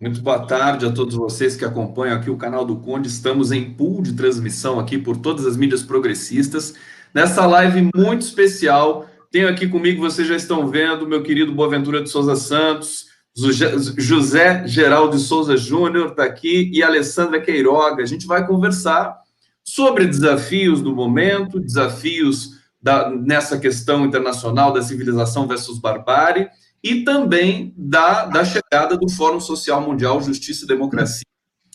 Muito boa tarde a todos vocês que acompanham aqui o canal do Conde. Estamos em pool de transmissão aqui por todas as mídias progressistas. Nessa live muito especial, tenho aqui comigo, vocês já estão vendo, meu querido Boaventura de Souza Santos, José Geraldo de Souza Júnior está aqui e Alessandra Queiroga. A gente vai conversar sobre desafios do momento, desafios nessa questão internacional da civilização versus barbárie, e também da chegada do Fórum Social Mundial Justiça e Democracia,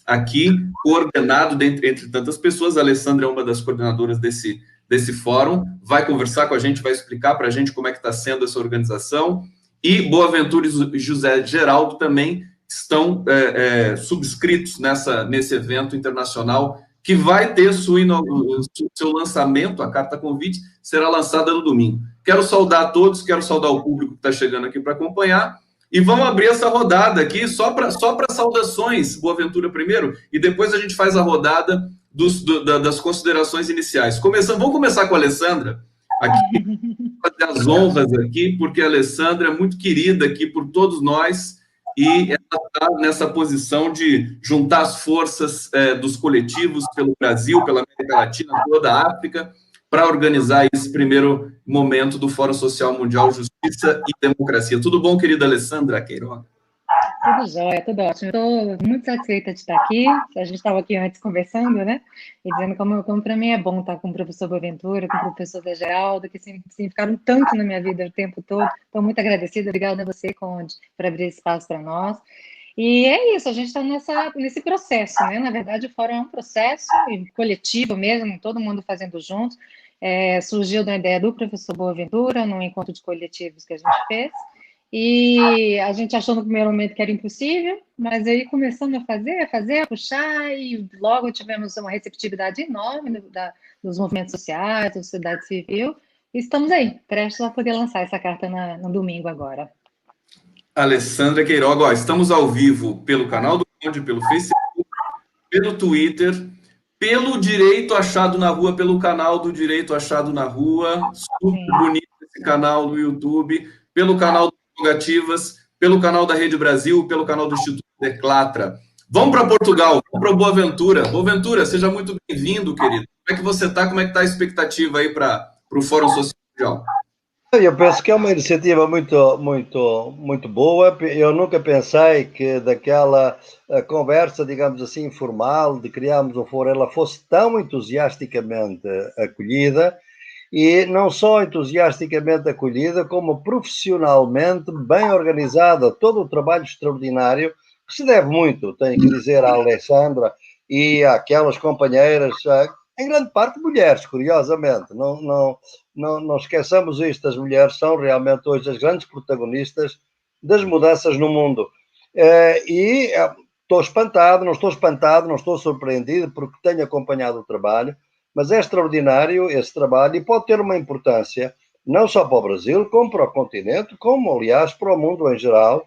aqui coordenado entre tantas pessoas. A Alessandra é uma das coordenadoras desse fórum, vai conversar com a gente, vai explicar para a gente como é que está sendo essa organização, e Boaventura e José Geraldo também estão subscritos nesse evento internacional, que vai ter seu lançamento, a carta convite, será lançada no domingo. Quero saudar a todos, quero saudar o público que está chegando aqui para acompanhar, e vamos abrir essa rodada aqui só para saudações, Boaventura primeiro, e depois a gente faz a rodada das considerações iniciais. Vamos começar com a Alessandra, aqui, fazer as honras aqui, porque a Alessandra é muito querida aqui por todos nós, e ela está nessa posição de juntar as forças dos coletivos pelo Brasil, pela América Latina, toda a África, para organizar esse primeiro momento do Fórum Social Mundial Justiça e Democracia. Tudo bom, querida Alessandra Queiroga? Tudo jóia, tudo ótimo. Estou muito satisfeita de estar aqui. A gente estava aqui antes conversando, né? E dizendo como para mim é bom estar com o professor Boaventura, com o professor Zé Geraldo, que significaram tanto na minha vida o tempo todo. Estou muito agradecida. Obrigada a você, Conde, por abrir espaço para nós. E é isso, a gente está nesse processo, né? Na verdade, o fórum é um processo coletivo mesmo, todo mundo fazendo junto. Surgiu da ideia do professor Boaventura, num encontro de coletivos que a gente fez. E a gente achou no primeiro momento que era impossível, mas aí começamos a puxar, e logo tivemos uma receptividade enorme dos movimentos sociais, da sociedade civil, e estamos aí, prestes a poder lançar essa carta no domingo agora. Alessandra Queiroga, estamos ao vivo pelo canal do Conde, pelo Facebook, pelo Twitter, pelo Direito Achado na Rua, pelo canal do Direito Achado na Rua, super bonito esse canal do YouTube, pelo canal do Prerrogativas, pelo canal da Rede Brasil, pelo canal do Instituto Declatra. Vamos para Portugal, vamos para Boaventura. Boaventura, seja muito bem-vindo, querido. Como é que você está? Como é que está a expectativa aí para o Fórum Social Mundial? Eu penso que é uma iniciativa muito boa. Eu nunca pensei que daquela conversa, digamos assim, informal, de criarmos o fórum, ela fosse tão entusiasticamente acolhida, e não só entusiasticamente acolhida, como profissionalmente bem organizada. Todo o trabalho extraordinário, que se deve muito, tenho que dizer, à Alessandra e àquelas companheiras, em grande parte mulheres, curiosamente. Não esqueçamos isto, as mulheres são realmente hoje as grandes protagonistas das mudanças no mundo. E estou espantado, não estou surpreendido, porque tenho acompanhado o trabalho, mas é extraordinário esse trabalho, e pode ter uma importância não só para o Brasil, como para o continente, como, aliás, para o mundo em geral,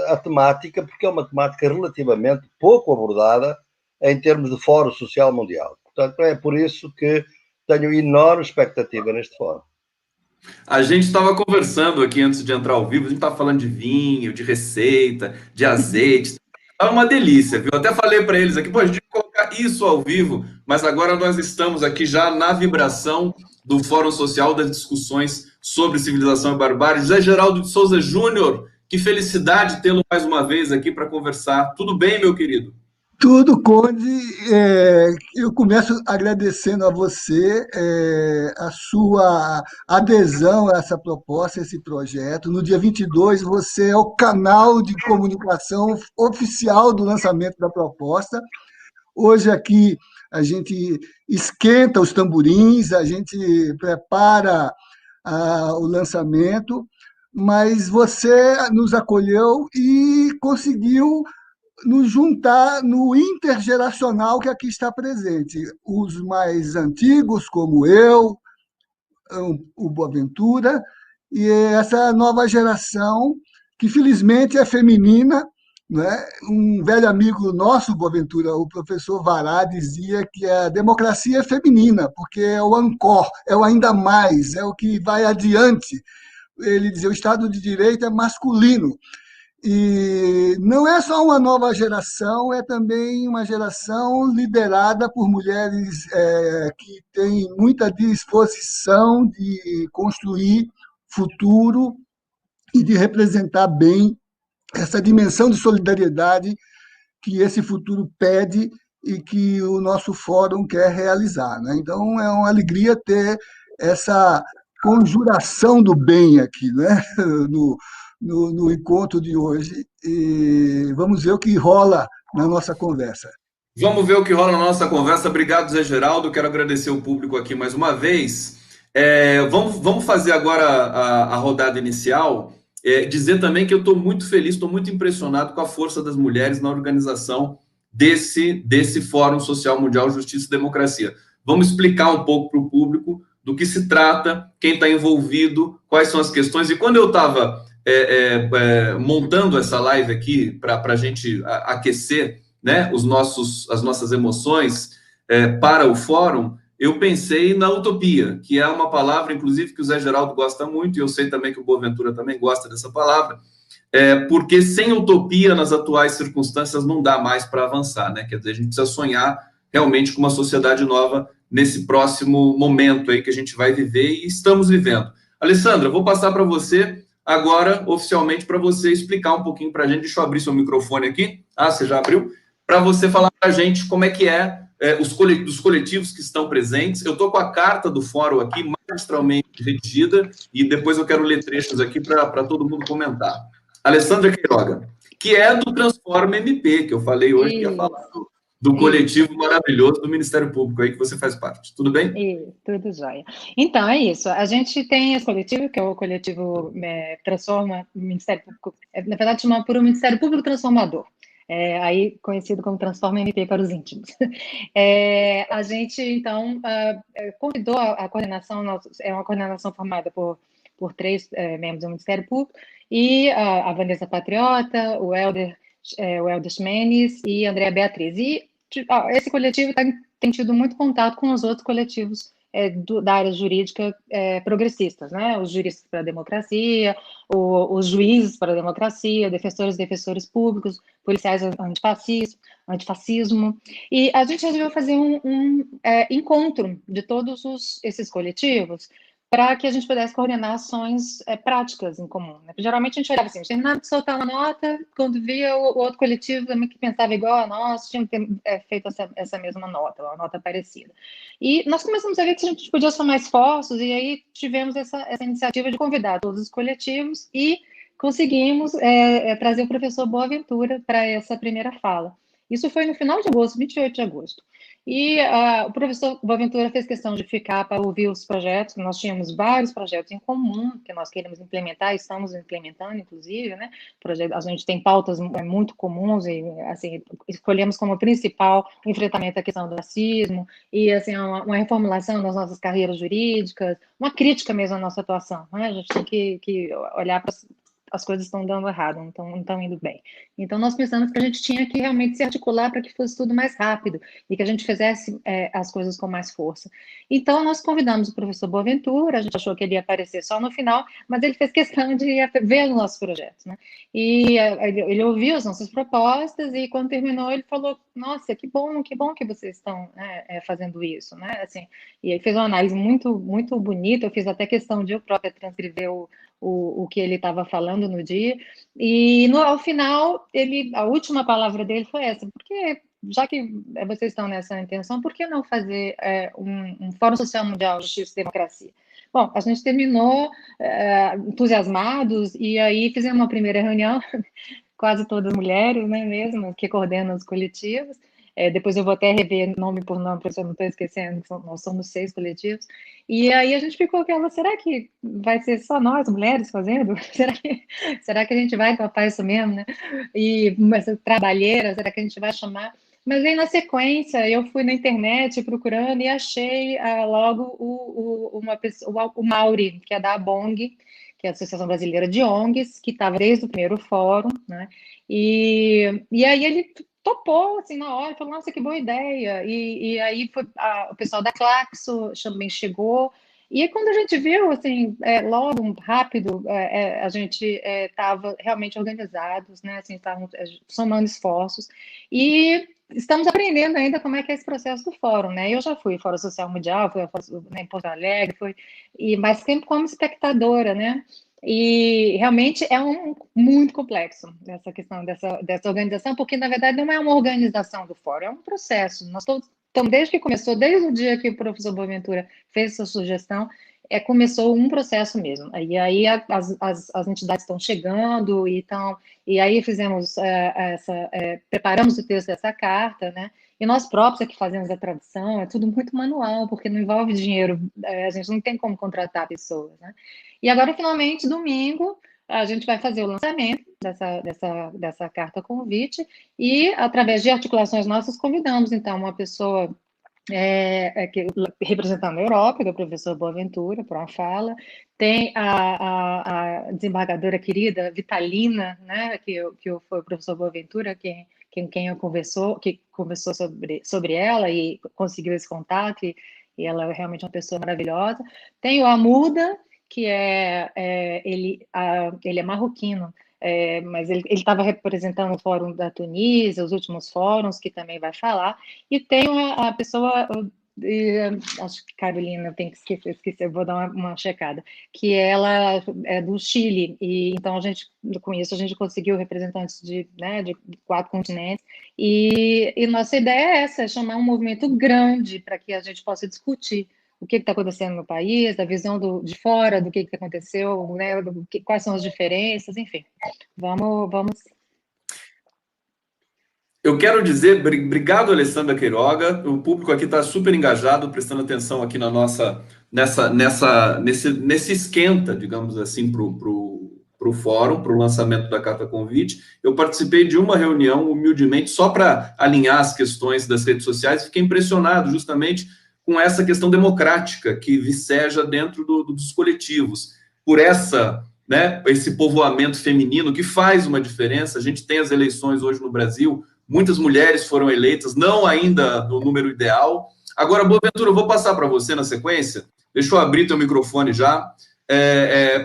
a temática, porque é uma temática relativamente pouco abordada em termos de Fórum Social Mundial. Portanto, é por isso que tenho enorme expectativa neste fórum. A gente estava conversando aqui antes de entrar ao vivo, a gente estava falando de vinho, de receita, de azeite. Tá uma delícia, viu? Até falei para eles aqui, a gente vai colocar isso ao vivo, mas agora nós estamos aqui já na vibração do Fórum Social, das discussões sobre civilização e barbárie. José Geraldo de Souza Júnior, que felicidade tê-lo mais uma vez aqui para conversar. Tudo bem, meu querido? Tudo, Conde. Eu começo agradecendo a você a sua adesão a essa proposta, a esse projeto. No dia 22, você é o canal de comunicação oficial do lançamento da proposta. Hoje aqui a gente esquenta os tamborins, a gente prepara o lançamento, mas você nos acolheu e conseguiu nos juntar no intergeracional que aqui está presente. Os mais antigos, como eu, o Boaventura, e essa nova geração, que felizmente é feminina, né? Um velho amigo nosso, Boaventura, o professor Vará, dizia que a democracia é feminina, porque é o ancor, é o ainda mais, é o que vai adiante. Ele dizia, o Estado de Direito é masculino. E não é só uma nova geração, é também uma geração liderada por mulheres que têm muita disposição de construir futuro e de representar bem essa dimensão de solidariedade que esse futuro pede e que o nosso fórum quer realizar, né? Então, é uma alegria ter essa conjuração do bem aqui, né? no, no encontro de hoje. E vamos ver o que rola na nossa conversa. Vamos ver o que rola na nossa conversa. Obrigado, Zé Geraldo. Quero agradecer o público aqui mais uma vez. Vamos fazer agora a rodada inicial. Dizer também que eu estou muito feliz, estou muito impressionado com a força das mulheres na organização desse Fórum Social Mundial Justiça e Democracia. Vamos explicar um pouco para o público do que se trata, quem está envolvido, quais são as questões. E quando eu estava montando essa live aqui para a gente aquecer, né, as nossas emoções para o fórum, eu pensei na utopia, que é uma palavra, inclusive, que o Zé Geraldo gosta muito, e eu sei também que o Boaventura também gosta dessa palavra, porque sem utopia, nas atuais circunstâncias, não dá mais para avançar, né? Quer dizer, a gente precisa sonhar realmente com uma sociedade nova nesse próximo momento aí que a gente vai viver e estamos vivendo. Alessandra, vou passar para você agora, oficialmente, para você explicar um pouquinho para a gente. Deixa eu abrir seu microfone aqui. Ah, você já abriu? Para você falar para a gente como é que os coletivos que estão presentes. Eu estou com a carta do fórum aqui, magistralmente redigida, e depois eu quero ler trechos aqui para todo mundo comentar. Alessandra Queiroga, que é do Transforma MP, que eu falei hoje, que ia falar do coletivo maravilhoso do Ministério Público aí, que você faz parte. Tudo bem? Tudo jóia. Então, é isso. A gente tem esse coletivo, que é o coletivo Transforma o Ministério Público, na verdade, chamado por um Ministério Público Transformador. Aí conhecido como Transforma MP para os íntimos. A gente, então, convidou a coordenação, é uma coordenação formada por 3 membros do Ministério Público, e a Vanessa Patriota, o Helder Ximenes e a Andréa Beatriz. E esse coletivo tem tido muito contato com os outros coletivos da área jurídica progressistas, né? Os juristas para a democracia, os juízes para a democracia, defensores públicos, policiais antifascismo. E a gente resolveu fazer um encontro de todos esses coletivos para que a gente pudesse coordenar ações práticas em comum, né? Geralmente a gente olhava assim, a gente terminava de soltar uma nota, quando via o outro coletivo também que pensava igual a nós, tinha que ter feito essa mesma nota, uma nota parecida. E nós começamos a ver que a gente podia somar esforços, e aí tivemos essa iniciativa de convidar todos os coletivos e conseguimos trazer o professor Boaventura para essa primeira fala. Isso foi no final de agosto, 28 de agosto. E o professor Boaventura fez questão de ficar para ouvir os projetos. Nós tínhamos vários projetos em comum que nós queremos implementar, estamos implementando, inclusive, né? A gente tem pautas muito comuns e, assim, escolhemos como principal o enfrentamento à questão do racismo e, assim, uma reformulação das nossas carreiras jurídicas, uma crítica mesmo à nossa atuação, né? A gente tem que olhar para as coisas estão dando errado, não estão indo bem. Então, nós pensamos que a gente tinha que realmente se articular para que fosse tudo mais rápido e que a gente fizesse as coisas com mais força. Então, nós convidamos o professor Boaventura, a gente achou que ele ia aparecer só no final, mas ele fez questão de ver os nossos projetos, né? E ele ouviu as nossas propostas e, quando terminou, ele falou, nossa, que bom que vocês estão fazendo isso, né? Assim, e ele fez uma análise muito, muito bonita, eu fiz até questão de eu própria transcrever o que ele estava falando no dia, e ao final, a última palavra dele foi essa, porque já que vocês estão nessa intenção, por que não fazer um Fórum Social Mundial Justiça e Democracia? Bom, a gente terminou entusiasmados, e aí fizemos uma primeira reunião, quase todas mulheres, né, mesmo, que coordenam os coletivos. Depois eu vou até rever nome por nome, para eu não estou esquecendo, nós somos 6 coletivos. E aí a gente ficou aquela, será que vai ser só nós, mulheres, fazendo? Será que a gente vai topar isso mesmo, né? E essa trabalheira, será que a gente vai chamar? Mas aí, na sequência, eu fui na internet procurando e achei logo o Mauri, que é da ABONG, que é a Associação Brasileira de ONGs, que estava desde o primeiro fórum, né? E aí ele topou, assim, na hora, falou, nossa, que boa ideia. E aí o pessoal da Claxo também chegou, E quando a gente viu, assim, logo, rápido, a gente estava realmente organizados, né? Assim, estávamos somando esforços e estamos aprendendo ainda como é que é esse processo do fórum, né? Eu já fui Fórum Social Mundial, fui em Porto Alegre, mas sempre como espectadora, né? E realmente é muito complexo essa questão dessa organização, porque na verdade não é uma organização do fórum, é um processo. Nós todos, então, desde que começou, desde o dia que o professor Boaventura fez essa sugestão, começou um processo mesmo. E aí as entidades estão chegando e aí fizemos preparamos o texto dessa carta, né? E nós próprios é que fazemos a tradução, é tudo muito manual, porque não envolve dinheiro, a gente não tem como contratar pessoas, né? E agora, finalmente, domingo, a gente vai fazer o lançamento dessa carta convite e, através de articulações nossas, convidamos, então, uma pessoa representando a Europa, que é o professor Boaventura, para uma fala, tem a desembargadora querida Vitalina, né, que foi o professor Boaventura quem eu conversou sobre ela e conseguiu esse contato, e ela é realmente uma pessoa maravilhosa. Tem o Amuda, que ele é marroquino, mas ele estava representando o Fórum da Tunísia, os últimos fóruns, que também vai falar, e tem a pessoa, acho que Carolina, tem que esquecer, vou dar uma checada, que ela é do Chile, e então com isso a gente conseguiu representantes de 4 continentes, e nossa ideia é essa, é chamar um movimento grande para que a gente possa discutir o que está acontecendo no país, a visão de fora do que aconteceu, né, quais são as diferenças, enfim. Vamos. Eu quero dizer, obrigado, Alessandra Queiroga. O público aqui está super engajado, prestando atenção aqui nesse esquenta, digamos assim, para o fórum, para o lançamento da carta convite. Eu participei de uma reunião, humildemente, só para alinhar as questões das redes sociais. Fiquei impressionado, justamente, com essa questão democrática que viceja dentro dos coletivos, por esse povoamento feminino que faz uma diferença. A gente tem as eleições hoje no Brasil, muitas mulheres foram eleitas, não ainda no número ideal. Agora, Boaventura, eu vou passar para você na sequência, deixa eu abrir teu microfone já,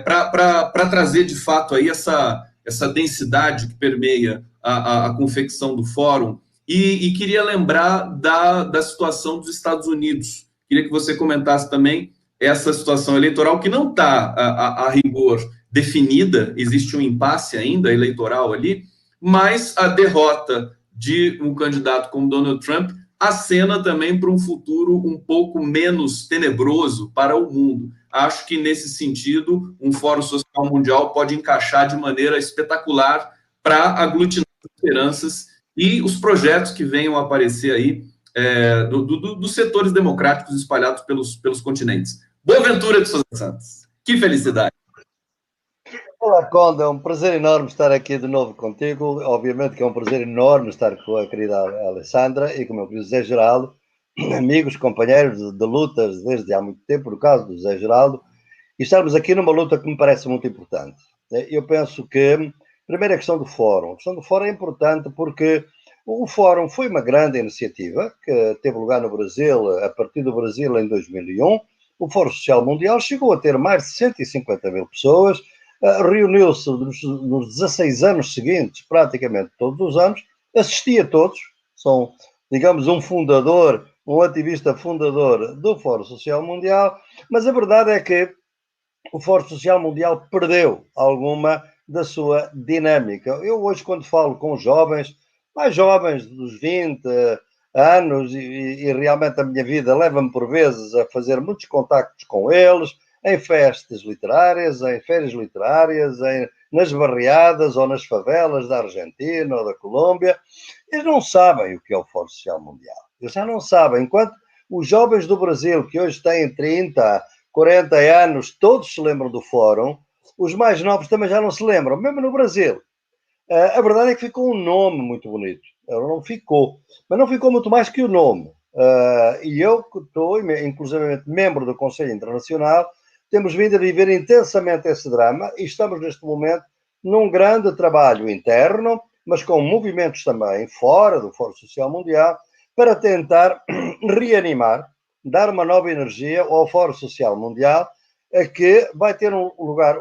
para trazer de fato aí essa densidade que permeia a confecção do fórum. E queria lembrar da situação dos Estados Unidos. Queria que você comentasse também essa situação eleitoral, que não está, a rigor, definida, existe um impasse ainda eleitoral ali, mas a derrota de um candidato como Donald Trump acena também para um futuro um pouco menos tenebroso para o mundo. Acho que, nesse sentido, um Fórum Social Mundial pode encaixar de maneira espetacular para aglutinar esperanças e os projetos que venham a aparecer aí dos setores democráticos espalhados pelos continentes. Boaventura de Sousa Santos. Que felicidade! Olá, Conde, é um prazer enorme estar aqui de novo contigo. Obviamente que é um prazer enorme estar com a querida Alessandra e com o meu querido José Geraldo, amigos, companheiros de lutas desde há muito tempo, no caso do José Geraldo, e estarmos aqui numa luta que me parece muito importante. Eu penso que, primeiro, a questão do fórum. A questão do fórum é importante porque o fórum foi uma grande iniciativa que teve lugar no Brasil, a partir do Brasil em 2001. O Fórum Social Mundial chegou a ter mais de 150 mil pessoas, reuniu-se nos 16 anos seguintes, praticamente todos os anos, assisti a todos, são, digamos, um fundador, um ativista fundador do Fórum Social Mundial, mas a verdade é que o Fórum Social Mundial perdeu alguma da sua dinâmica. Eu hoje, quando falo com jovens, mais jovens dos 20 anos, e realmente a minha vida leva-me por vezes a fazer muitos contactos com eles, em festas literárias, em férias literárias, nas barriadas ou nas favelas da Argentina ou da Colômbia. Eles não sabem o que é o Fórum Social Mundial. Eles já não sabem. Enquanto os jovens do Brasil, que hoje têm 30, 40 anos, todos se lembram do Fórum, os mais novos também já não se lembram, mesmo no Brasil. A verdade é que ficou um nome muito bonito. Não ficou, mas não ficou muito mais que o nome. E eu, que estou, inclusive, membro do Conselho Internacional, temos vindo a viver intensamente esse drama e estamos, neste momento, num grande trabalho interno, mas com movimentos também fora do Fórum Social Mundial, para tentar reanimar dar uma nova energia ao Fórum Social Mundial, que vai ter um lugar,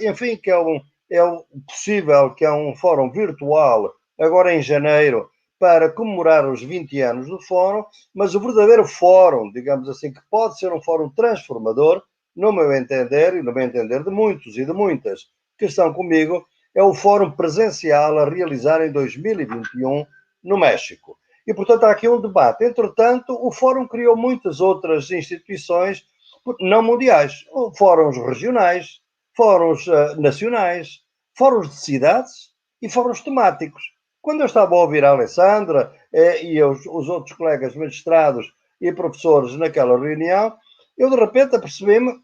enfim, que é o possível, que é um fórum virtual, agora em janeiro, para comemorar os 20 anos do fórum, mas o verdadeiro fórum, digamos assim, que pode ser um fórum transformador, no meu entender, e no meu entender de muitos e de muitas que estão comigo, é o fórum presencial a realizar em 2021 no México. E, portanto, há aqui um debate. Entretanto, o fórum criou muitas outras instituições não mundiais, fóruns regionais, fóruns nacionais, fóruns de cidades e fóruns temáticos. Quando eu estava a ouvir a Alessandra e os outros colegas magistrados e professores naquela reunião, eu de repente apercebi-me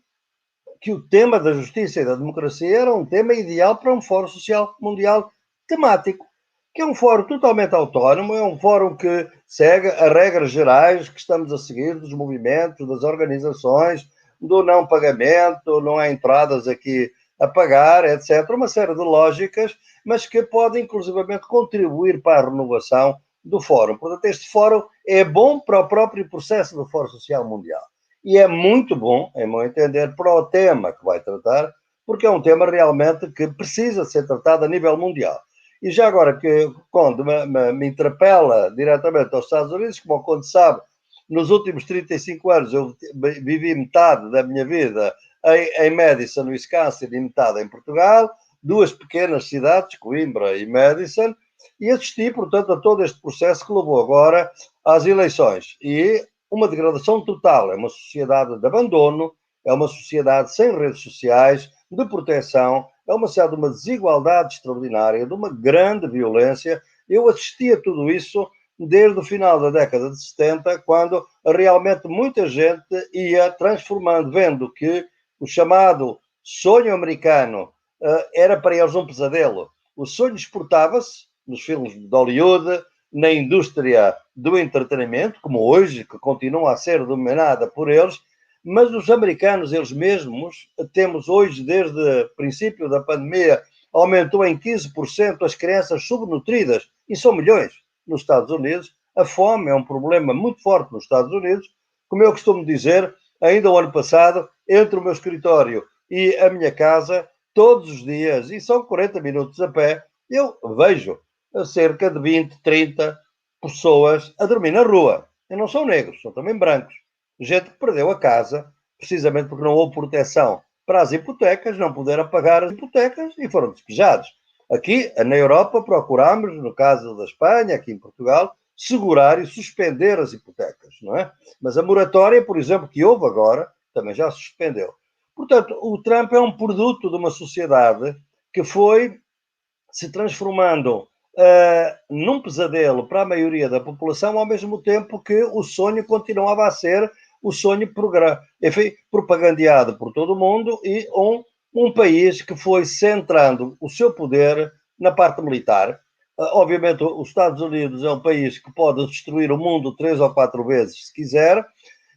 que o tema da justiça e da democracia era um tema ideal para um Fórum Social Mundial temático, que é um fórum totalmente autónomo, é um fórum que segue as regras gerais que estamos a seguir dos movimentos, das organizações, do não pagamento, não há entradas aqui a pagar, etc. Uma série de lógicas, mas que podem inclusivamente contribuir para a renovação do fórum. Portanto, este fórum é bom para o próprio processo do Fórum Social Mundial. E é muito bom, em meu entender, para o tema que vai tratar, porque é um tema realmente que precisa ser tratado a nível mundial. E já agora que, quando me interpela diretamente aos Estados Unidos, como o Conde sabe, nos últimos 35 anos eu vivi metade da minha vida em Madison, Wisconsin, e metade em Portugal, duas pequenas cidades, Coimbra e Madison, e assisti, portanto, a todo este processo que levou agora às eleições. E uma degradação total, é uma sociedade de abandono, é uma sociedade sem redes sociais, de proteção, é uma sociedade de uma desigualdade extraordinária, de uma grande violência. Eu assisti a tudo isso desde o final da década de 70, quando realmente muita gente ia transformando, vendo que o chamado sonho americano era para eles um pesadelo. O sonho exportava-se nos filmes de Hollywood, na indústria do entretenimento, como hoje, que continua a ser dominada por eles, mas os americanos, eles mesmos, temos hoje, desde o princípio da pandemia, aumentou em 15% as crianças subnutridas, e são milhões nos Estados Unidos. A fome é um problema muito forte nos Estados Unidos. Como eu costumo dizer, ainda o ano passado, entre o meu escritório e a minha casa, todos os dias, e são 40 minutos a pé, eu vejo cerca de 20, 30 pessoas a dormir na rua. E não são negros, são também brancos. Gente que perdeu a casa, precisamente porque não houve proteção para as hipotecas, não puderam pagar as hipotecas e foram despejados. Aqui, na Europa, procurámos, no caso da Espanha, aqui em Portugal, segurar e suspender as hipotecas, não é? Mas a moratória, por exemplo, que houve agora, também já suspendeu. Portanto, o Trump é um produto de uma sociedade que foi se transformando num pesadelo para a maioria da população, ao mesmo tempo que o sonho continuava a ser o sonho enfim, propagandeado por todo o mundo, e um país que foi centrando o seu poder na parte militar. Obviamente, os Estados Unidos é um país que pode destruir o mundo 3 ou 4 vezes, se quiser,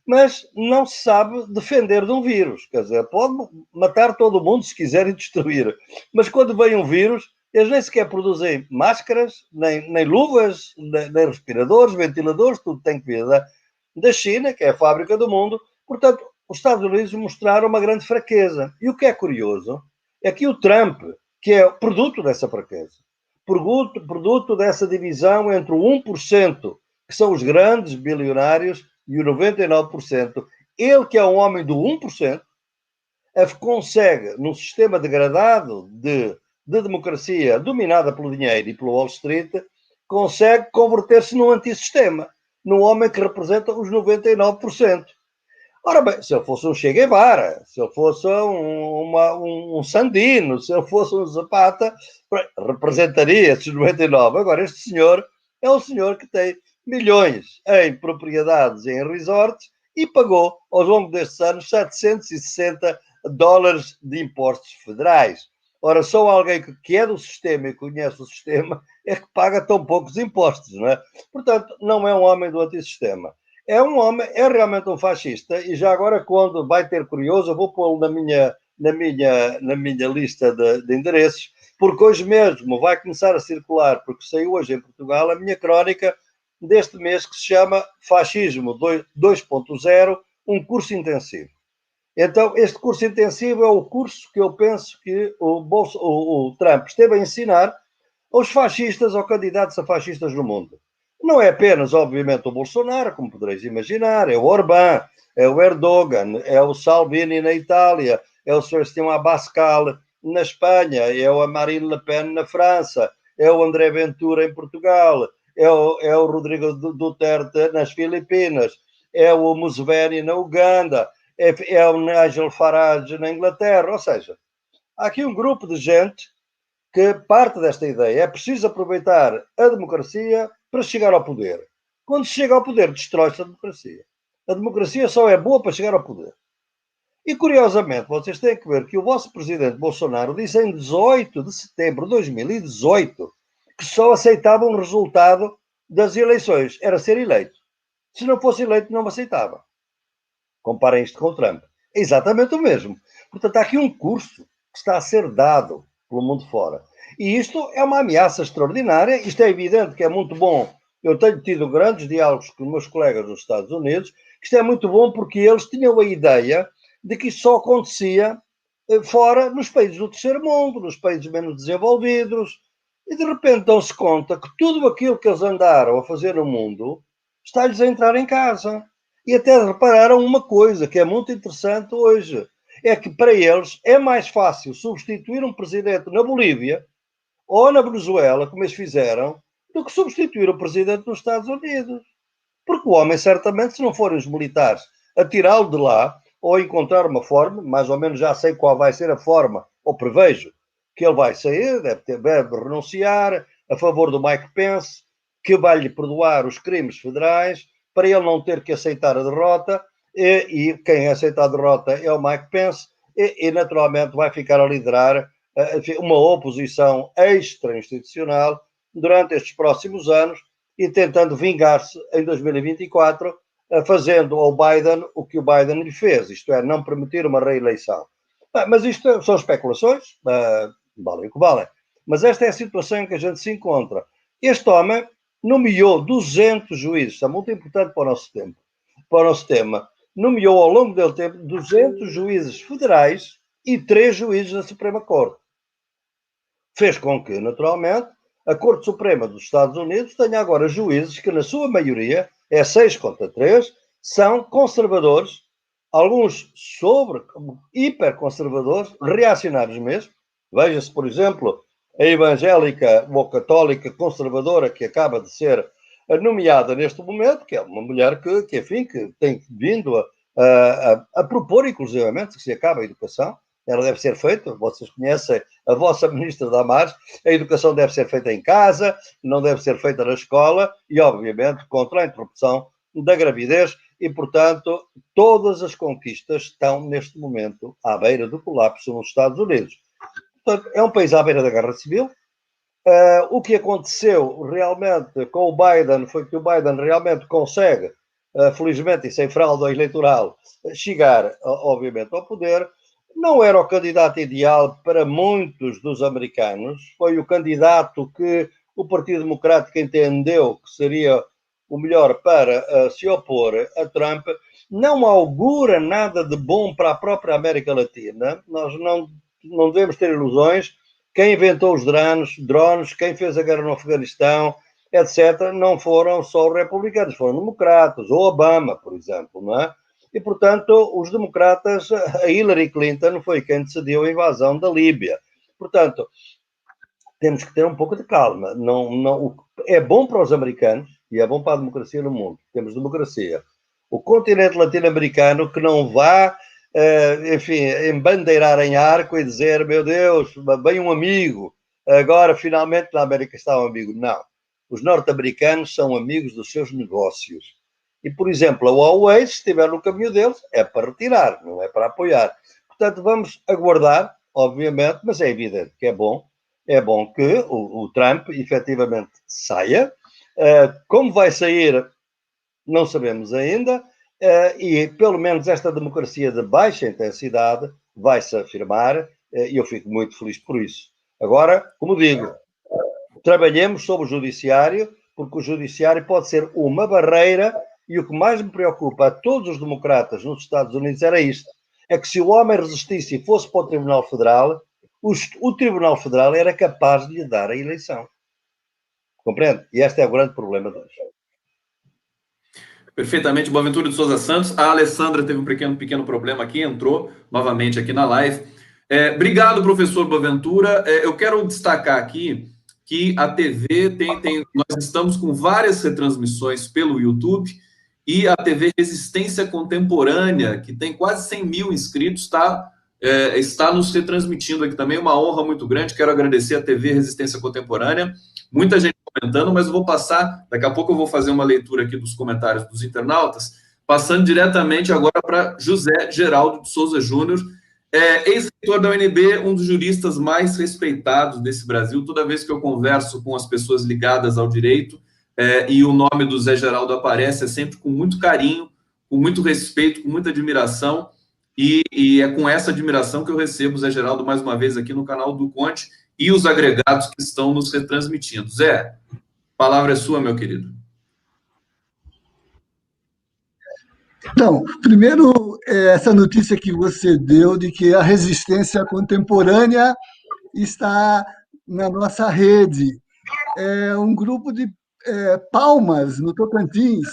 mas não se sabe defender de um vírus. Quer dizer, pode matar todo o mundo se quiser e destruir. Mas quando vem um vírus, eles nem sequer produzem máscaras, nem luvas, nem respiradores, ventiladores, tudo tem que vir da China, que é a fábrica do mundo. Portanto, os Estados Unidos mostraram uma grande fraqueza. E o que é curioso é que o Trump, que é produto dessa fraqueza, produto dessa divisão entre o 1%, que são os grandes bilionários, e o 99%, ele que é um homem do 1%, consegue, num sistema degradado de democracia dominada pelo dinheiro e pelo Wall Street, consegue converter-se num antissistema, num homem que representa os 99%. Ora bem, se ele fosse um Che Guevara, se ele fosse um Sandino, se ele fosse um Zapata, representaria esses 99%. Agora, este senhor é um senhor que tem milhões em propriedades, em resorts, e pagou, ao longo destes anos, $760 de impostos federais. Ora, só alguém que é do sistema e conhece o sistema é que paga tão poucos impostos, não é? Portanto, não é um homem do antissistema. É um homem, é realmente um fascista, e já agora, quando vai ter curioso, eu vou pô-lo na minha lista de endereços, porque hoje mesmo vai começar a circular, porque saiu hoje em Portugal, a minha crónica deste mês que se chama Fascismo 2.0, um curso intensivo. Então, este curso intensivo é o curso que eu penso que o Trump esteve a ensinar aos fascistas, ou candidatos a fascistas no mundo. Não é apenas, obviamente, o Bolsonaro, como podereis imaginar, é o Orbán, é o Erdogan, é o Salvini na Itália, é o Sebastião Abascal na Espanha, é o Marine Le Pen na França, é o André Ventura em Portugal, é o Rodrigo Duterte nas Filipinas, é o Museveni na Uganda, é o Nigel Farage na Inglaterra. Ou seja, há aqui um grupo de gente que parte desta ideia. É preciso aproveitar a democracia para chegar ao poder. Quando se chega ao poder, destrói-se a democracia. A democracia só é boa para chegar ao poder. E, curiosamente, vocês têm que ver que o vosso presidente Bolsonaro disse em 18 de setembro de 2018 que só aceitava um resultado das eleições. Era ser eleito. Se não fosse eleito, não aceitava. Comparem isto com o Trump. É exatamente o mesmo. Portanto, há aqui um curso que está a ser dado pelo mundo fora. E isto é uma ameaça extraordinária. Isto é evidente que é muito bom. Eu tenho tido grandes diálogos com meus colegas nos Estados Unidos. Isto é muito bom porque eles tinham a ideia de que isto só acontecia fora, nos países do terceiro mundo, nos países menos desenvolvidos. E de repente dão-se conta que tudo aquilo que eles andaram a fazer no mundo está-lhes a entrar em casa. E até repararam uma coisa que é muito interessante hoje. É que para eles é mais fácil substituir um presidente na Bolívia ou na Venezuela, como eles fizeram, do que substituir o presidente nos Estados Unidos. Porque o homem, certamente, se não forem os militares a tirá-lo de lá, ou encontrar uma forma, mais ou menos já sei qual vai ser a forma, ou prevejo, que ele vai sair, deve renunciar a favor do Mike Pence, que vai-lhe perdoar os crimes federais, para ele não ter que aceitar a derrota, e quem aceita a derrota é o Mike Pence, e naturalmente vai ficar a liderar uma oposição extra-institucional durante estes próximos anos e tentando vingar-se em 2024, fazendo ao Biden o que o Biden lhe fez, isto é, não permitir uma reeleição. Mas isto são especulações, valem o que valem. Mas esta é a situação em que a gente se encontra. Este homem nomeou 200 juízes, isso é muito importante para o nosso tempo, para o nosso tema, nomeou ao longo do tempo 200 juízes federais e 3 juízes da Suprema Corte. Fez com que, naturalmente, a Corte Suprema dos Estados Unidos tenha agora juízes que, na sua maioria, é 6 contra 3, são conservadores, alguns hiperconservadores, reacionários mesmo. Veja-se, por exemplo, a evangélica ou católica conservadora que acaba de ser nomeada neste momento, que é uma mulher que enfim, que tem vindo a propor, inclusivamente, que se acabe a educação. Ela deve ser feita, vocês conhecem a vossa ministra Damares, a educação deve ser feita em casa, não deve ser feita na escola e, obviamente, contra a interrupção da gravidez e, portanto, todas as conquistas estão, neste momento, à beira do colapso nos Estados Unidos. Portanto, é um país à beira da guerra civil. O que aconteceu realmente com o Biden foi que o Biden realmente consegue, felizmente e sem fraude eleitoral, chegar, obviamente, ao poder. Não era o candidato ideal para muitos dos americanos, foi o candidato que o Partido Democrático entendeu que seria o melhor para se opor a Trump. Não augura nada de bom para a própria América Latina. Nós não devemos ter ilusões. Quem inventou os drones, quem fez a guerra no Afeganistão, etc., não foram só os republicanos, foram democratas, ou Obama, por exemplo, não é? E, portanto, os democratas, a Hillary Clinton foi quem decidiu a invasão da Líbia. Portanto, temos que ter um pouco de calma. É bom para os americanos e é bom para a democracia no mundo. Temos democracia. O continente latino-americano que não vá, enfim, embandeirar em arco e dizer, meu Deus, bem um amigo, agora finalmente na América está um amigo. Não. Os norte-americanos são amigos dos seus negócios. E, por exemplo, a Huawei, se estiver no caminho deles, é para retirar, não é para apoiar. Portanto, vamos aguardar, obviamente, mas é evidente que é bom que o Trump efetivamente saia. Como vai sair, não sabemos ainda, e pelo menos esta democracia de baixa intensidade vai-se afirmar, e eu fico muito feliz por isso. Agora, como digo, trabalhemos sobre o judiciário, porque o judiciário pode ser uma barreira, e o que mais me preocupa a todos os democratas nos Estados Unidos era isto, é que se o homem resistisse e fosse para o Tribunal Federal, o Tribunal Federal era capaz de lhe dar a eleição. Compreende? E este é o grande problema de hoje. Perfeitamente, Boaventura de Souza Santos. A Alessandra teve um pequeno problema aqui, entrou novamente aqui na live. Obrigado, professor Boaventura. Eu quero destacar aqui que a TV nós estamos com várias retransmissões pelo YouTube, e a TV Resistência Contemporânea, que tem quase 100 mil inscritos, está nos retransmitindo aqui também. Uma honra muito grande. Quero agradecer a TV Resistência Contemporânea. Muita gente comentando, mas eu vou passar, daqui a pouco eu vou fazer uma leitura aqui dos comentários dos internautas, passando diretamente agora para José Geraldo de Souza Júnior, ex-reitor da UNB, um dos juristas mais respeitados desse Brasil. Toda vez que eu converso com as pessoas ligadas ao direito, e o nome do Zé Geraldo aparece, é sempre com muito carinho, com muito respeito, com muita admiração, e é com essa admiração que eu recebo o Zé Geraldo mais uma vez aqui no canal do Conte e os agregados que estão nos retransmitindo. Zé, a palavra é sua, meu querido. Então, primeiro, essa notícia que você deu de que a resistência contemporânea está na nossa rede. É um grupo de Palmas, no Tocantins,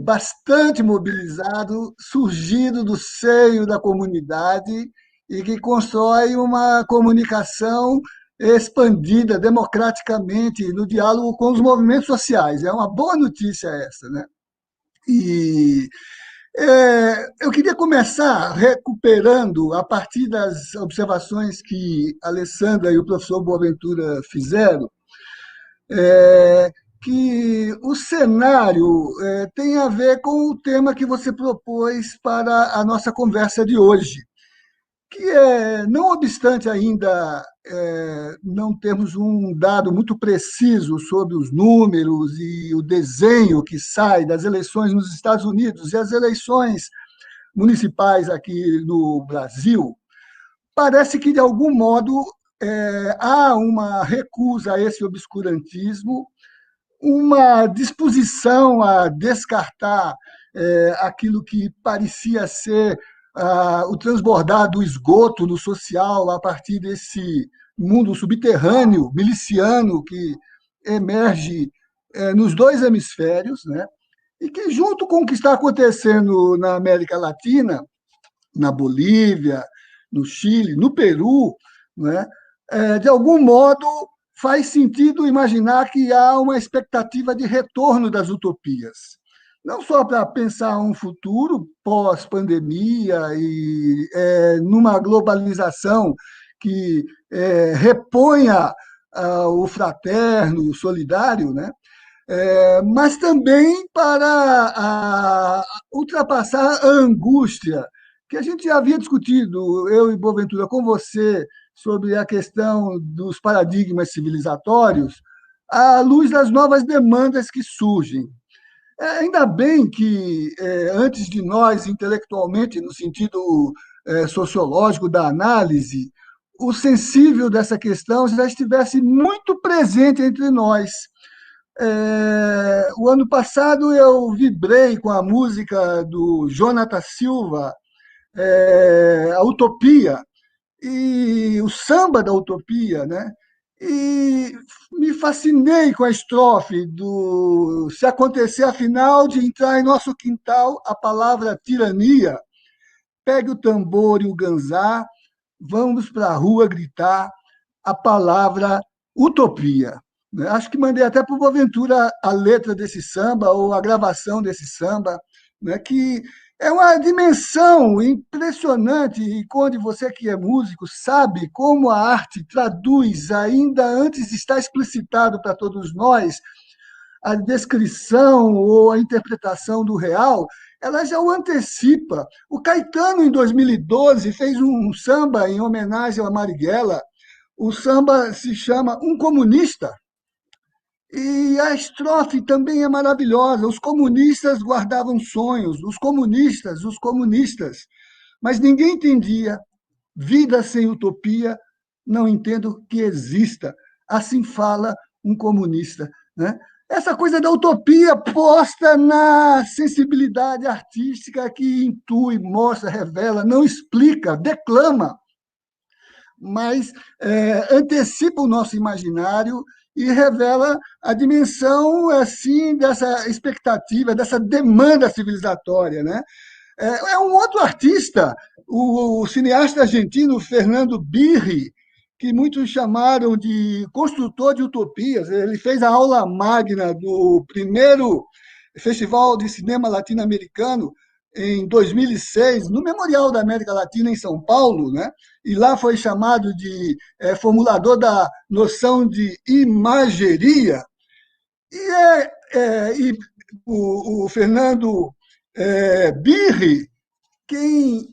bastante mobilizado, surgido do seio da comunidade e que constrói uma comunicação expandida democraticamente no diálogo com os movimentos sociais. É uma boa notícia essa, né? E eu queria começar recuperando, a partir das observações que a Alessandra e o professor Boaventura fizeram, que o cenário tem a ver com o tema que você propôs para a nossa conversa de hoje, que não obstante ainda não termos um dado muito preciso sobre os números e o desenho que sai das eleições nos Estados Unidos e as eleições municipais aqui no Brasil, parece que, de algum modo, há uma recusa a esse obscurantismo, uma disposição a descartar aquilo que parecia ser o transbordar do esgoto no social a partir desse mundo subterrâneo, miliciano, que emerge nos dois hemisférios, né? E que, junto com o que está acontecendo na América Latina, na Bolívia, no Chile, no Peru, né, de algum modo faz sentido imaginar que há uma expectativa de retorno das utopias. Não só para pensar um futuro pós-pandemia e numa globalização que reponha o fraterno, o solidário, né? Mas também para ultrapassar a angústia que a gente já havia discutido, eu e Boaventura, com você, sobre a questão dos paradigmas civilizatórios, à luz das novas demandas que surgem. Ainda bem que, antes de nós, intelectualmente, no sentido sociológico da análise, o sensível dessa questão já estivesse muito presente entre nós. O ano passado eu vibrei com a música do Jonathan Silva, a Utopia, e o samba da Utopia, né? E me fascinei com a estrofe do se acontecer afinal de entrar em nosso quintal a palavra tirania, pegue o tambor e o ganzá, vamos para a rua gritar a palavra utopia. Acho que mandei até para o Boaventura a letra desse samba, ou a gravação desse samba, né, que é uma dimensão impressionante, e quando você que é músico sabe como a arte traduz, ainda antes de estar explicitado para todos nós, a descrição ou a interpretação do real, ela já o antecipa. O Caetano, em 2012, fez um samba em homenagem a Marighella. O samba se chama Um Comunista. E a estrofe também é maravilhosa. Os comunistas guardavam sonhos, os comunistas. Mas ninguém entendia. Vida sem utopia, não entendo que exista. Assim fala um comunista. né? Essa coisa da utopia posta na sensibilidade artística que intui, mostra, revela, não explica, declama, mas antecipa o nosso imaginário e revela a dimensão assim dessa expectativa, dessa demanda civilizatória, né? É um outro artista, o cineasta argentino Fernando Birri, que muitos chamaram de construtor de utopias. Ele fez a aula magna do primeiro Festival de Cinema Latino-Americano em 2006, no Memorial da América Latina, em São Paulo, né? E lá foi chamado de formulador da noção de imageria. E o Fernando Birri, quem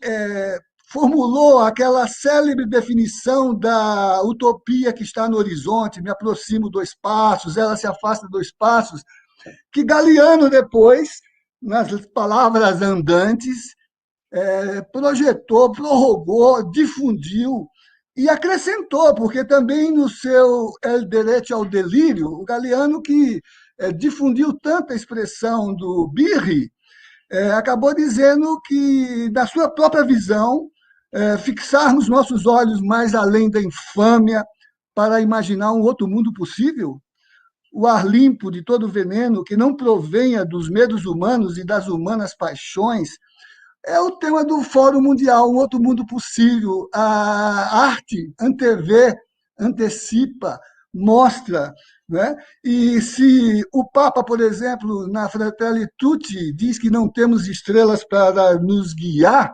formulou aquela célebre definição da utopia que está no horizonte, me aproximo 2 passos, ela se afasta 2 passos, que Galiano depois, nas palavras andantes, projetou, prorrogou, difundiu e acrescentou, porque também no seu El Derecho ao Delírio, o Galiano que difundiu tanta expressão do Birri, acabou dizendo que, da sua própria visão, fixarmos nossos olhos mais além da infâmia para imaginar um outro mundo possível, o ar limpo de todo veneno que não provenha dos medos humanos e das humanas paixões, é o tema do Fórum Mundial, um outro mundo possível. A arte antevê, antecipa, mostra, né? E se o Papa, por exemplo, na Fratelli Tutti, diz que não temos estrelas para nos guiar,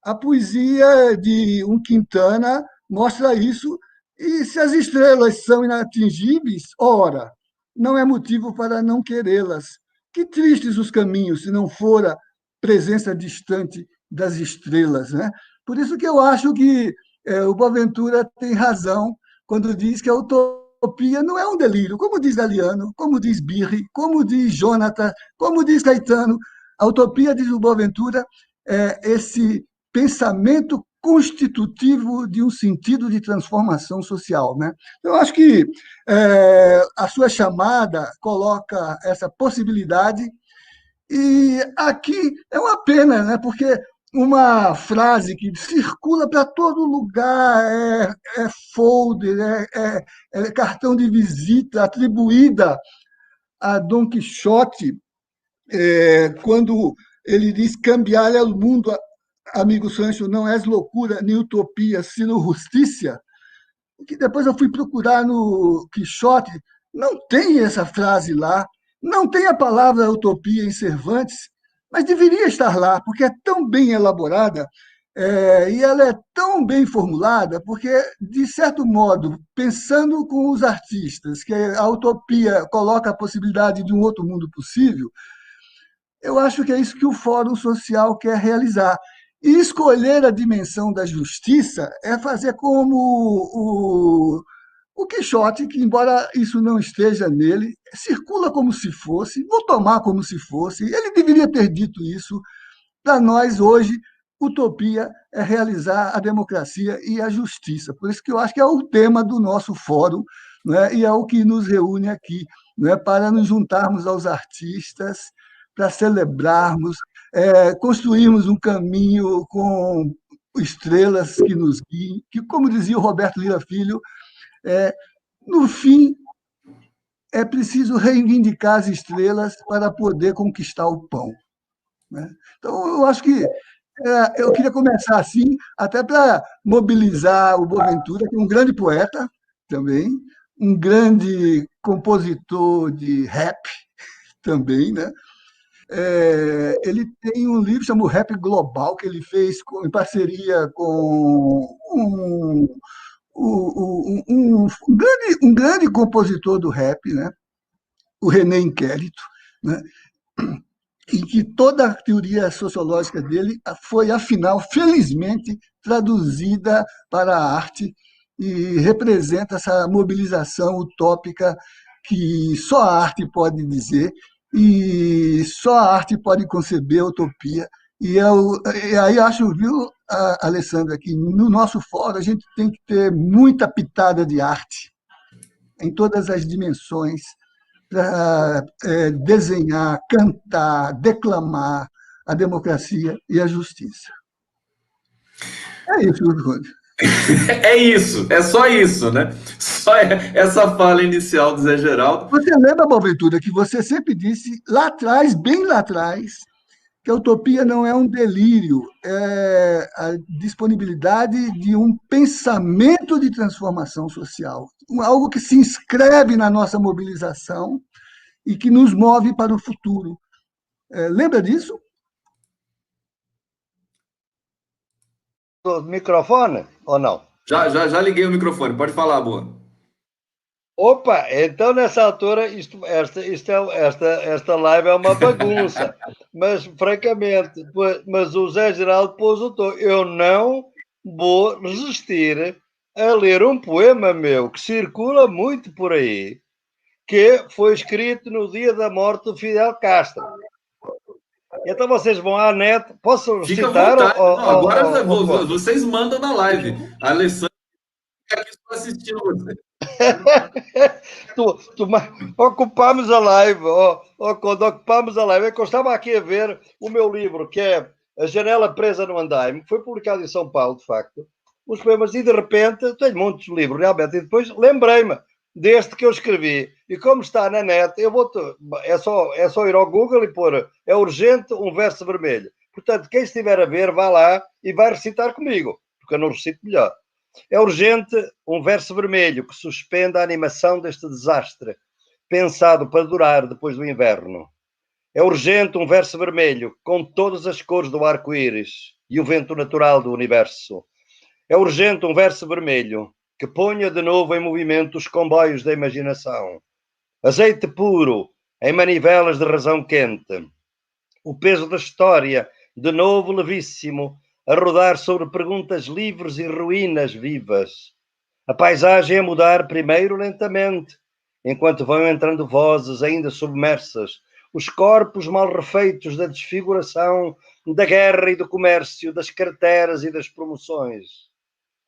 a poesia de um Quintana mostra isso, e se as estrelas são inatingíveis, ora, não é motivo para não querê-las. Que tristes os caminhos, se não fora presença distante das estrelas, né? Por isso que eu acho que o Boaventura tem razão quando diz que a utopia não é um delírio, como diz Galiano, como diz Birri, como diz Jonathan, como diz Caetano. A utopia, diz o Boaventura, é esse pensamento constitutivo de um sentido de transformação social, né? Eu acho que a sua chamada coloca essa possibilidade, e aqui é uma pena, né? Porque uma frase que circula para todo lugar, folder, cartão de visita atribuída a Dom Quixote, quando ele diz: cambiar o mundo, amigo Sancho, não é loucura nem utopia, sino justiça, que depois eu fui procurar no Quixote, não tem essa frase lá, não tem a palavra utopia em Cervantes, mas deveria estar lá, porque é tão bem elaborada, e ela é tão bem formulada, porque, de certo modo, pensando com os artistas, que a utopia coloca a possibilidade de um outro mundo possível, eu acho que é isso que o Fórum Social quer realizar. E escolher a dimensão da justiça é fazer como o Quixote, que, embora isso não esteja nele, circula como se fosse, vou tomar como se fosse. Ele deveria ter dito isso. Para nós, hoje, utopia é realizar a democracia e a justiça. Por isso que eu acho que é o tema do nosso fórum, né? E é o que nos reúne aqui, né? Para nos juntarmos aos artistas, para celebrarmos, construirmos um caminho com estrelas que nos guiem, que, como dizia o Roberto Lira Filho, no fim, é preciso reivindicar as estrelas para poder conquistar o pão, né? Então, eu acho que eu queria começar assim, até para mobilizar o Boaventura, que é um grande poeta também, um grande compositor de rap também, né? Ele tem um livro chamado Rap Global, que ele fez em parceria com um grande compositor do rap, né? O René Inquérito, né? Em que toda a teoria sociológica dele foi, afinal, felizmente, traduzida para a arte e representa essa mobilização utópica que só a arte pode dizer e só a arte pode conceber a utopia. E aí acho, viu, Alessandra, que no nosso fórum a gente tem que ter muita pitada de arte em todas as dimensões, para desenhar, cantar, declamar a democracia e a justiça. É isso, Rony. É isso, é só isso, né? Só essa fala inicial do Zé Geraldo. Você lembra, Boaventura, que você sempre disse lá atrás, bem lá atrás, que a utopia não é um delírio, é a disponibilidade de um pensamento de transformação social, algo que se inscreve na nossa mobilização e que nos move para o futuro. Lembra disso? Do microfone ou não? Já liguei o microfone, pode falar, Boa. Opa, então nessa altura esta live é uma bagunça, mas francamente, mas o Zé Geraldo pôs o tom. Eu não vou resistir a ler um poema meu que circula muito por aí, que foi escrito no dia da morte do Fidel Castro. Então vocês vão à net, posso Fica citar? à vontade. Não, agora vocês mandam na live. A Alessandra está aqui só assistindo você. Ocupamos a live, quando ocupamos a live, é que eu estava aqui a ver o meu livro, que é A Janela Presa no Andaime, que foi publicado em São Paulo, de facto, os poemas, e de repente, tenho muitos livros, realmente, e depois lembrei-me deste que eu escrevi, e como está na net, é só ir ao Google e pôr, é urgente um verso vermelho. Portanto, quem estiver a ver, vá lá e vai recitar comigo, porque eu não recito melhor. É urgente um verso vermelho que suspenda a animação deste desastre, pensado para durar depois do inverno. É urgente um verso vermelho com todas as cores do arco-íris e o vento natural do universo. É urgente um verso vermelho que ponha de novo em movimento os comboios da imaginação. Azeite puro em manivelas de razão quente. O peso da história, de novo levíssimo, a rodar sobre perguntas livres e ruínas vivas. A paisagem a mudar primeiro lentamente, enquanto vão entrando vozes ainda submersas, os corpos mal refeitos da desfiguração, da guerra e do comércio, das carteiras e das promoções.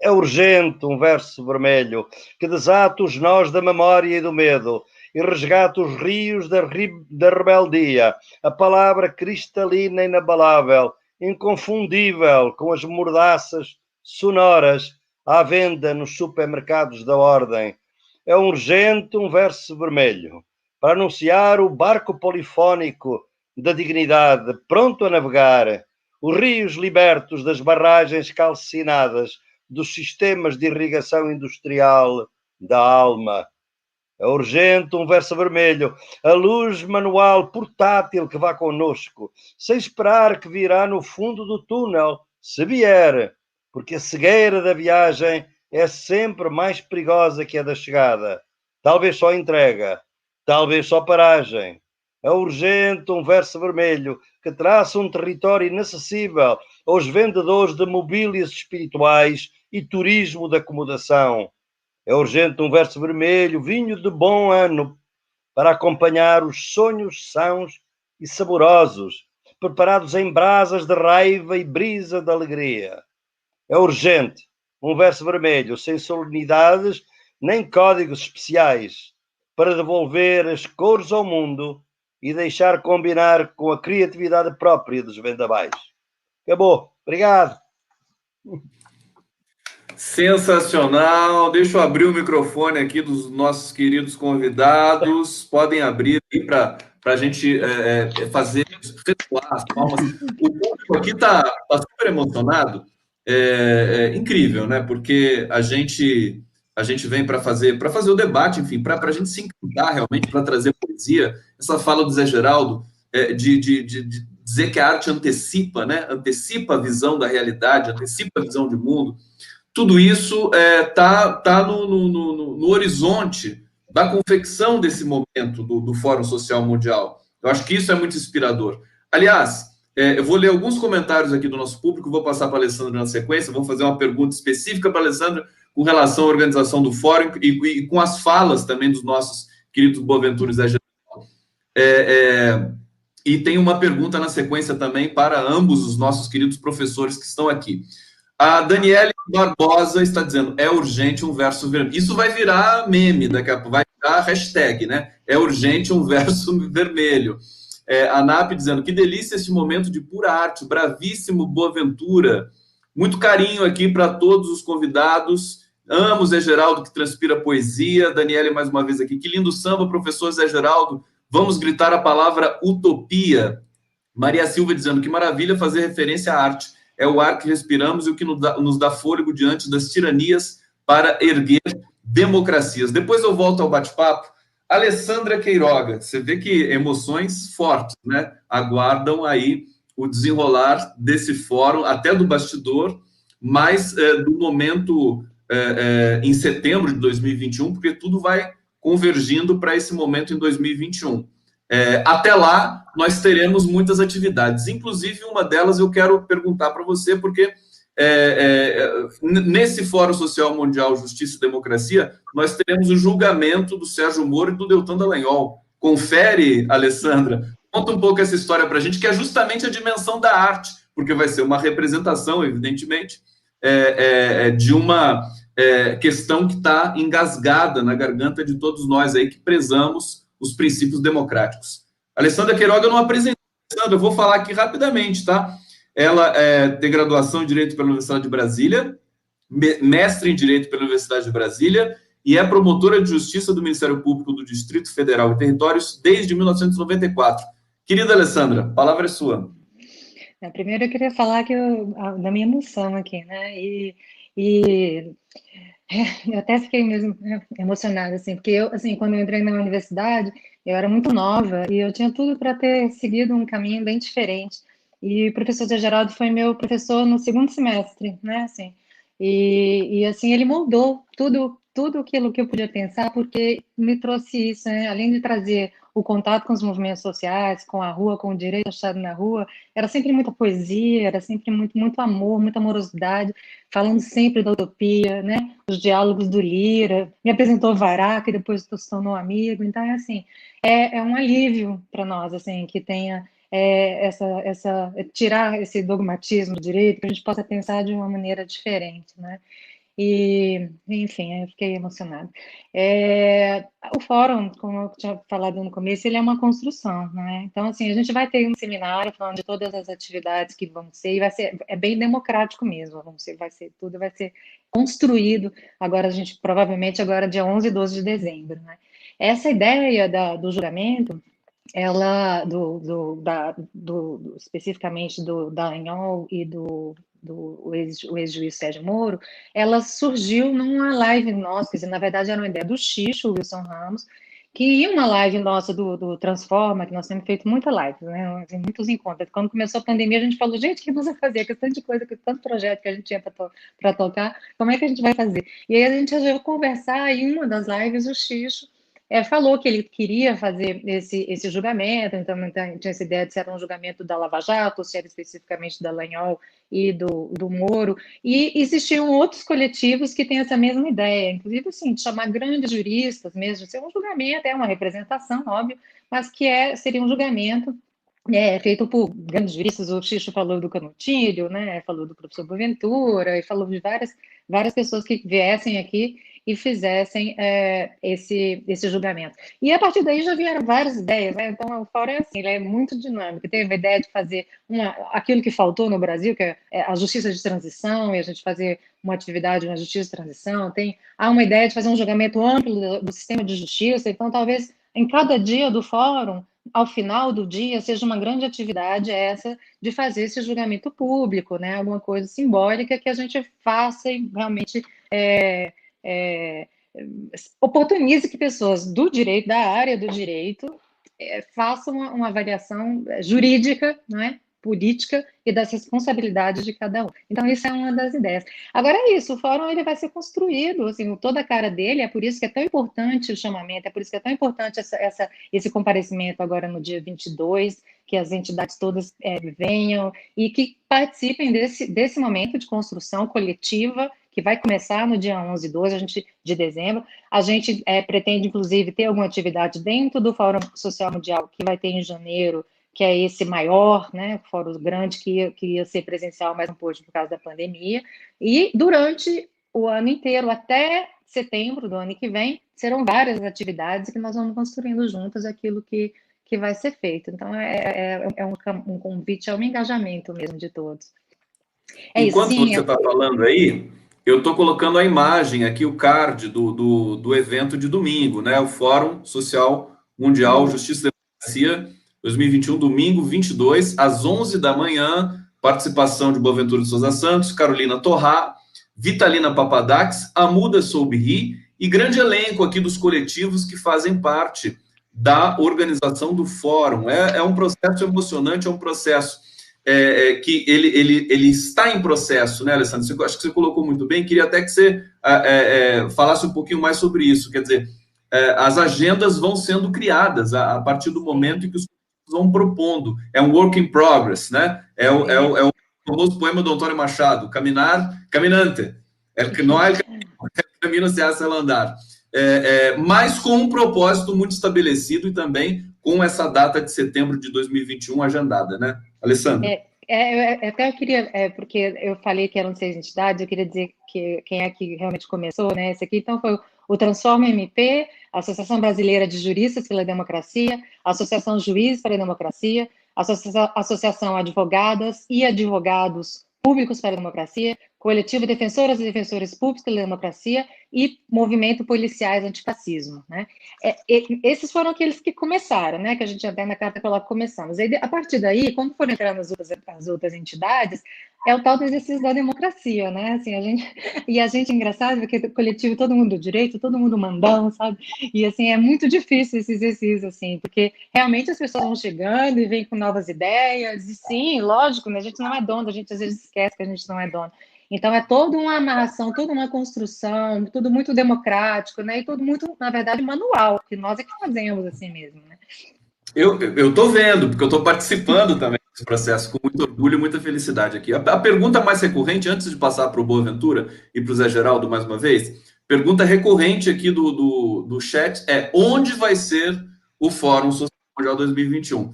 É urgente um verso vermelho que desata os nós da memória e do medo e resgata os rios da rebeldia, a palavra cristalina e inabalável, inconfundível com as mordaças sonoras à venda nos supermercados da ordem. É urgente um verso vermelho para anunciar o barco polifónico da dignidade, pronto a navegar, os rios libertos das barragens calcinadas, dos sistemas de irrigação industrial da alma. É urgente um verso vermelho, a luz manual portátil que vá conosco, sem esperar que virá no fundo do túnel, se vier, porque a cegueira da viagem é sempre mais perigosa que a da chegada. Talvez só entrega, talvez só paragem. É urgente um verso vermelho que traça um território inacessível aos vendedores de mobílias espirituais e turismo de acomodação. É urgente um verso vermelho, vinho de bom ano, para acompanhar os sonhos sãos e saborosos, preparados em brasas de raiva e brisa de alegria. É urgente um verso vermelho, sem solenidades nem códigos especiais, para devolver as cores ao mundo e deixar combinar com a criatividade própria dos vendavais. Acabou. Obrigado. Sensacional. Deixa eu abrir o microfone aqui dos nossos queridos convidados. Podem abrir aí para a gente fazer ressoar as palmas. O público aqui está super emocionado. Incrível, né? Porque a gente vem para fazer o debate, enfim, para a gente se encantar realmente, para trazer poesia. Essa fala do Zé Geraldo de dizer que a arte antecipa, né? Antecipa a visão da realidade, antecipa a visão de mundo. Tudo isso tá no horizonte da confecção desse momento do Fórum Social Mundial. Eu acho que isso é muito inspirador. Aliás, eu vou ler alguns comentários aqui do nosso público, vou passar para a Alessandra na sequência, vou fazer uma pergunta específica para a Alessandra com relação à organização do Fórum e com as falas também dos nossos queridos Boaventura e Zé Geraldo. E tem uma pergunta na sequência também para ambos os nossos queridos professores que estão aqui. A Daniele Barbosa está dizendo, é urgente um verso vermelho. Isso vai virar meme daqui a pouco, vai virar hashtag, né? É urgente um verso vermelho. A NAP dizendo, que delícia este momento de pura arte, bravíssimo Boaventura. Muito carinho aqui para todos os convidados. Amo Zé Geraldo, que transpira poesia. Daniele, mais uma vez aqui. Que lindo samba, professor Zé Geraldo. Vamos gritar a palavra utopia. Maria Silva dizendo, que maravilha fazer referência à arte. É o ar que respiramos e o que nos dá fôlego diante das tiranias para erguer democracias. Depois eu volto ao bate-papo. Alessandra Queiroga, você vê que emoções fortes, né? Aguardam aí o desenrolar desse fórum, até do bastidor, mas do momento em setembro de 2021, porque tudo vai convergindo para esse momento em 2021. Até lá, nós teremos muitas atividades. Inclusive, uma delas eu quero perguntar para você, porque nesse Fórum Social Mundial Justiça e Democracia, nós teremos o julgamento do Sérgio Moro e do Deltan Dallagnol. Confere, Alessandra, conta um pouco essa história para a gente, que é justamente a dimensão da arte, porque vai ser uma representação, evidentemente, de uma questão que está engasgada na garganta de todos nós aí que prezamos os princípios democráticos. Alessandra Queiroga, eu não apresentei, Alessandra, eu vou falar aqui rapidamente, tá? Ela tem graduação em Direito pela Universidade de Brasília, mestre em Direito pela Universidade de Brasília e é promotora de Justiça do Ministério Público do Distrito Federal e Territórios desde 1994. Querida Alessandra, a palavra é sua. Primeiro eu queria falar da minha emoção aqui, né? Eu até fiquei mesmo emocionada, assim, porque eu, assim, quando eu entrei na universidade, eu era muito nova e eu tinha tudo para ter seguido um caminho bem diferente. E o professor Zé Geraldo foi meu professor no segundo semestre, né, assim, assim, ele moldou tudo aquilo que eu podia pensar, porque me trouxe isso, né, além de trazer o contato com os movimentos sociais, com a rua, com o direito achado na rua, era sempre muita poesia, era sempre muito amor, muita amorosidade, falando sempre da utopia, né, os diálogos do Lira, me apresentou o Vará, que depois se tornou amigo, então é assim, é um alívio para nós, assim, que tenha tirar esse dogmatismo do direito, que a gente possa pensar de uma maneira diferente, né? E, enfim, eu fiquei emocionada. O fórum, como eu tinha falado no começo, ele é uma construção, né? Então, assim, a gente vai ter um seminário falando de todas as atividades que vão ser, e vai ser, bem democrático mesmo, tudo vai ser construído, agora a gente, provavelmente, agora dia 11 e 12 de dezembro, né? Essa ideia do julgamento, ela, especificamente do Dallagnol e do ex-juiz Sérgio Moro, ela surgiu numa live nossa, quer dizer, na verdade era uma ideia do Xixo, Wilson Ramos, que em uma live nossa do Transforma, que nós temos feito muita live, né, assim, muitos encontros. Quando começou a pandemia, a gente falou, gente, o que nós vamos fazer? Que tanto de coisa, tanto projeto que a gente tinha para tocar, como é que a gente vai fazer? E aí a gente resolveu conversar, e em uma das lives, o Xixo falou que ele queria fazer esse julgamento, então tinha essa ideia de se era um julgamento da Lava Jato, se era especificamente da Dallagnol e do Moro, e existiam outros coletivos que têm essa mesma ideia, inclusive, assim, de chamar grandes juristas mesmo, de ser um julgamento, uma representação, óbvio, mas que seria um julgamento feito por grandes juristas. O Xixo falou do Canutilho, né, falou do professor Boaventura, e falou de várias pessoas que viessem aqui e fizessem esse julgamento. E a partir daí já vieram várias ideias, né? Então o fórum é assim, ele é muito dinâmico. Teve a ideia de fazer aquilo que faltou no Brasil, que é a justiça de transição, e a gente fazer uma atividade na justiça de transição. Há uma ideia de fazer um julgamento amplo do sistema de justiça, então talvez em cada dia do fórum, ao final do dia, seja uma grande atividade essa de fazer esse julgamento público, né? Alguma coisa simbólica que a gente faça e realmente oportunize que pessoas do direito, da área do direito, façam uma avaliação jurídica, não é? Política e das responsabilidades de cada um. Então, isso é uma das ideias. Agora é isso, o fórum ele vai ser construído, assim, toda a cara dele, é por isso que é tão importante o chamamento, é por isso que é tão importante esse comparecimento agora no dia 22, que as entidades todas venham e que participem desse momento de construção coletiva, que vai começar no dia 11 e 12 de dezembro. A gente pretende, inclusive, ter alguma atividade dentro do Fórum Social Mundial, que vai ter em janeiro, que é esse maior, né, fórum grande que ia ser presencial, mas não pôde por causa da pandemia, e durante o ano inteiro, até setembro do ano que vem, serão várias atividades que nós vamos construindo juntos aquilo que vai ser feito. Então, é um convite, é um engajamento mesmo de todos. Isso, Enquanto sim. você está falando aí, eu estou colocando a imagem aqui, o card do evento de domingo, né? O Fórum Social Mundial Justiça e Democracia 2021, domingo 22, às 11 da manhã, participação de Boaventura de Souza Santos, Carolina Torrá, Vitalina Papadakis, Amuda Soubirri e grande elenco aqui dos coletivos que fazem parte da organização do fórum. É um processo emocionante, é um processo que ele está em processo, né, Alessandro? Acho que você colocou muito bem. Queria até que você falasse um pouquinho mais sobre isso. Quer dizer, as agendas vão sendo criadas a partir do momento em que os vão propondo. É um work in progress, né? É o famoso poema do Antônio Machado, caminante, el que no hay camino se hace al andar. Mas com um propósito muito estabelecido e também com essa data de setembro de 2021 agendada, né, Alessandra? Até eu queria, porque eu falei que eram 6 entidades, eu queria dizer que quem é que realmente começou, né? Esse aqui, então, foi o Transforma MP, a Associação Brasileira de Juristas pela Democracia, a Associação Juízes para a Democracia, a Associação Advogadas e Advogados Públicos para a Democracia, Coletivo Defensoras e Defensores Públicos pela Democracia e Movimento Policiais Antifascismo, né? Esses foram aqueles que começaram, né? Que a gente até na carta coloca começamos. Aí, a partir daí, como foram entrando as outras entidades, é o tal do exercício da democracia, né? Assim, a gente engraçado, porque coletivo todo mundo do direito, todo mundo mandão, sabe? E assim, é muito difícil esse exercício, assim, porque realmente as pessoas vão chegando e vêm com novas ideias, e sim, lógico, né? A gente não é dono, a gente às vezes esquece que a gente não é dono. Então, é toda uma amarração, toda uma construção, tudo muito democrático, né? E tudo muito, na verdade, manual, que nós é que fazemos assim mesmo, né? Eu estou vendo, porque eu estou participando também desse processo com muito orgulho e muita felicidade aqui. A pergunta mais recorrente, antes de passar para o Boaventura e para o Zé Geraldo mais uma vez, pergunta recorrente aqui do chat é: onde vai ser o Fórum Social Mundial 2021?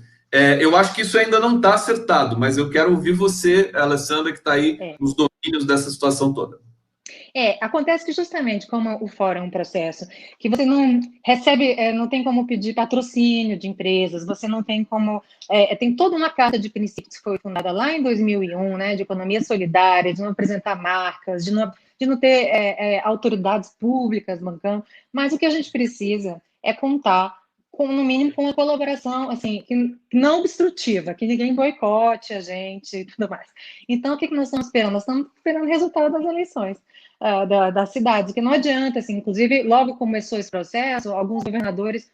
Eu acho que isso ainda não está acertado, mas eu quero ouvir você, Alessandra, que está aí nos domínios dessa situação toda. Acontece que justamente como o fórum é um processo que você não recebe, não tem como pedir patrocínio de empresas, você não tem como, tem toda uma carta de princípios que foi fundada lá em 2001, né, de economia solidária, de não apresentar marcas, de não ter autoridades públicas bancando, mas o que a gente precisa é contar no mínimo com uma colaboração assim, não obstrutiva, que ninguém boicote a gente e tudo mais. Então, o que nós estamos esperando? Nós estamos esperando o resultado das eleições da cidade, que não adianta, assim, inclusive, logo começou esse processo, alguns governadores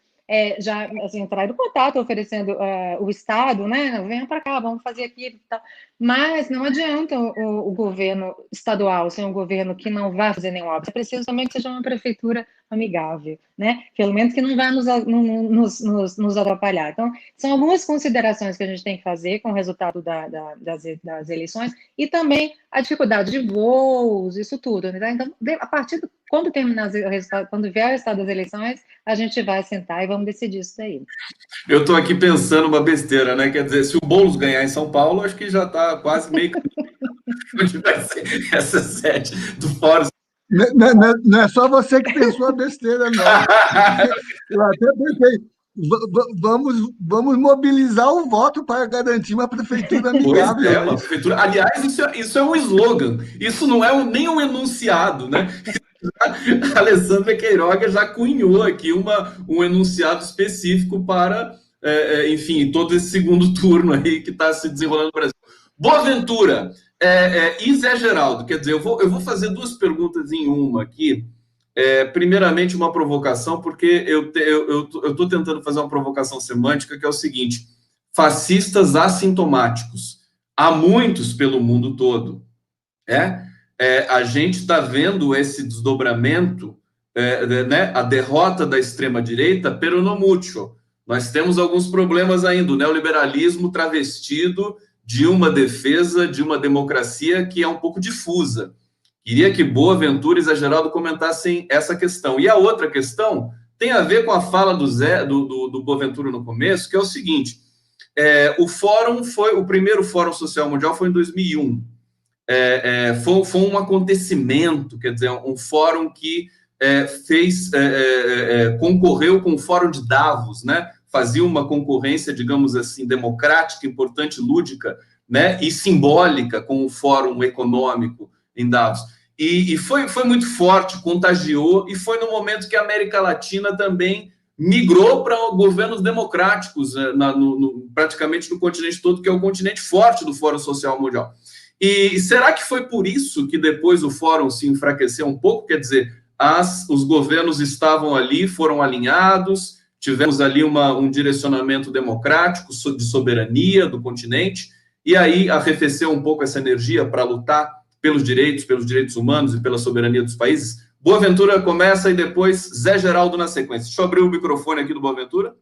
já assim, entraram em contato oferecendo o Estado, né, venha para cá, vamos fazer aqui e tal. Mas não adianta o governo estadual ser um governo que não vai fazer nenhuma obra, é preciso também que seja uma prefeitura amigável, né, pelo menos que não vai nos atrapalhar. Então, são algumas considerações que a gente tem que fazer com o resultado das eleições e também a dificuldade de voos, isso tudo, né? Então, a partir quando terminar o resultado, quando vier o resultado das eleições, a gente vai sentar e vamos decidir isso daí. Eu estou aqui pensando uma besteira, né? Quer dizer, se o Boulos ganhar em São Paulo, acho que já está quase meio onde vai ser essa sede do Fórum. Não é só você que pensou a besteira, não. Eu até pensei, vamos mobilizar o voto para garantir uma prefeitura amigável. Pois uma prefeitura. Aliás, isso é um slogan. Isso não é nem um enunciado, né? A Alessandra Queiroga já cunhou aqui um enunciado específico para, enfim, todo esse segundo turno aí que está se desenrolando no Brasil. Boaventura, e Zé Geraldo, quer dizer, eu vou fazer 2 perguntas em uma aqui. Primeiramente, uma provocação, porque eu estou tentando fazer uma provocação semântica, que é o seguinte: fascistas assintomáticos. Há muitos pelo mundo todo. A gente está vendo esse desdobramento, né, a derrota da extrema-direita pero no mucho. Nós temos alguns problemas ainda. O neoliberalismo travestido de uma defesa de uma democracia que é um pouco difusa. Queria que Boaventura e Zé Geraldo comentassem essa questão. E a outra questão tem a ver com a fala do Boaventura no começo, que é o seguinte: o primeiro Fórum Social Mundial foi em 2001. Foi um acontecimento, quer dizer, um fórum que concorreu com o Fórum de Davos, né? Fazia uma concorrência, digamos assim, democrática, importante, lúdica, né? E simbólica com o Fórum Econômico em Davos. E foi muito forte, contagiou, e foi no momento que a América Latina também migrou para governos democráticos, praticamente no continente todo, que é o continente forte do Fórum Social Mundial. E será que foi por isso que depois o Fórum se enfraqueceu um pouco? Quer dizer, os governos estavam ali, foram alinhados, tivemos ali um direcionamento democrático de soberania do continente, e aí arrefeceu um pouco essa energia para lutar pelos direitos humanos e pela soberania dos países? Boaventura começa e depois Zé Geraldo na sequência. Deixa eu abrir o microfone aqui do Boaventura.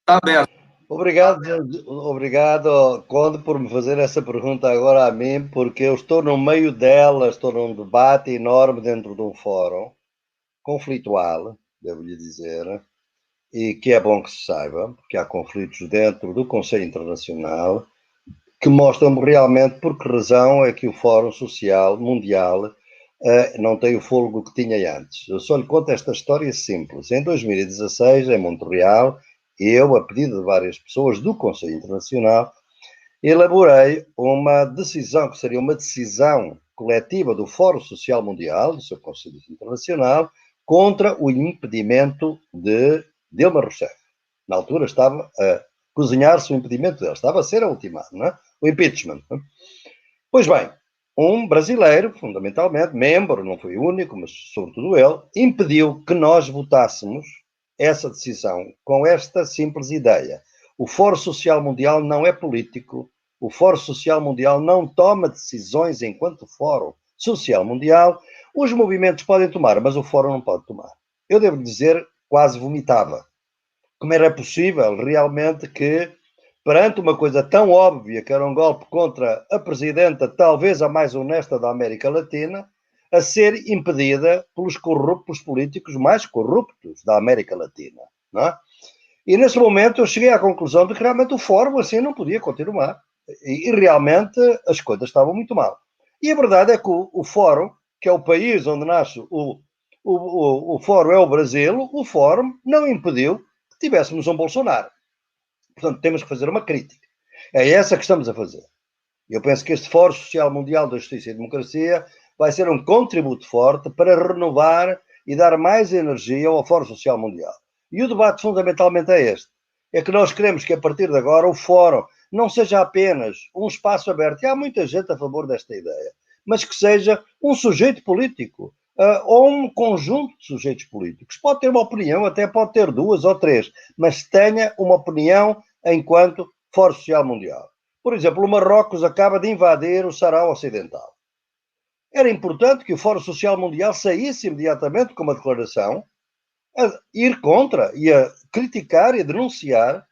Está aberto. Obrigado, Conde, por me fazer essa pergunta agora a mim, porque eu estou no meio dela, estou num debate enorme dentro de um fórum, conflitual, devo-lhe dizer, e que é bom que se saiba, porque há conflitos dentro do Conselho Internacional que mostram realmente por que razão é que o Fórum Social Mundial não tem o fôlego que tinha antes. Eu só lhe conto esta história simples. Em 2016, em Montreal, eu, a pedido de várias pessoas do Conselho Internacional, elaborei uma decisão, que seria uma decisão coletiva do Fórum Social Mundial, do seu Conselho Internacional, contra o impedimento de Dilma Rousseff. Na altura estava a cozinhar-se o impedimento dela, estava a ser ultimado, não é? O impeachment. Não é? Pois bem, um brasileiro, fundamentalmente, membro, não foi o único, mas sobretudo ele, impediu que nós votássemos essa decisão com esta simples ideia. O Fórum Social Mundial não é político, o Fórum Social Mundial não toma decisões enquanto Fórum Social Mundial, os movimentos podem tomar, mas o Fórum não pode tomar. Eu devo dizer, quase vomitava. Como era possível realmente que, perante uma coisa tão óbvia, que era um golpe contra a presidenta, talvez a mais honesta da América Latina, a ser impedida pelos corruptos políticos mais corruptos da América Latina. Não é? E nesse momento eu cheguei à conclusão de que realmente o fórum assim não podia continuar. E realmente as coisas estavam muito mal. E a verdade é que o fórum, que é o país onde nasce o fórum é o Brasil, o fórum não impediu que tivéssemos um Bolsonaro. Portanto, temos que fazer uma crítica. É essa que estamos a fazer. Eu penso que este Fórum Social Mundial da Justiça e Democracia vai ser um contributo forte para renovar e dar mais energia ao Fórum Social Mundial. E o debate fundamentalmente é este. É que nós queremos que a partir de agora o Fórum não seja apenas um espaço aberto, e há muita gente a favor desta ideia, mas que seja um sujeito político, ou um conjunto de sujeitos políticos. Pode ter uma opinião, até pode ter 2 ou 3, mas tenha uma opinião enquanto Fórum Social Mundial. Por exemplo, o Marrocos acaba de invadir o Sahara Ocidental. Era importante que o Fórum Social Mundial saísse imediatamente com uma declaração a ir contra e a criticar e a denunciar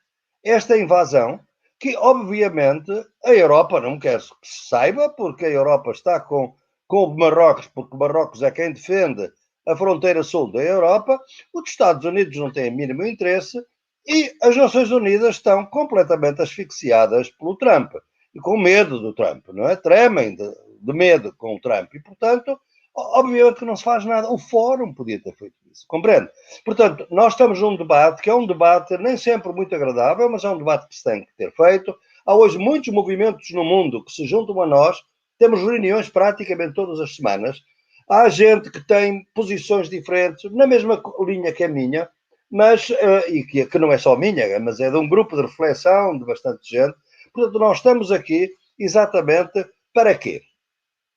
esta invasão que, obviamente, a Europa não quer que se saiba, porque a Europa está com o Marrocos, porque o Marrocos é quem defende a fronteira sul da Europa, os Estados Unidos não têm mínimo interesse e as Nações Unidas estão completamente asfixiadas pelo Trump e com medo do Trump, não é? Tremem de medo com o Trump e, portanto, obviamente que não se faz nada. O Fórum podia ter feito isso, compreende? Portanto, nós estamos num debate que é um debate nem sempre muito agradável, mas é um debate que se tem que ter feito. Há hoje muitos movimentos no mundo que se juntam a nós, temos reuniões praticamente todas as semanas. Há gente que tem posições diferentes, na mesma linha que a minha, mas, e que não é só minha, mas é de um grupo de reflexão de bastante gente. Portanto, nós estamos aqui exatamente para quê?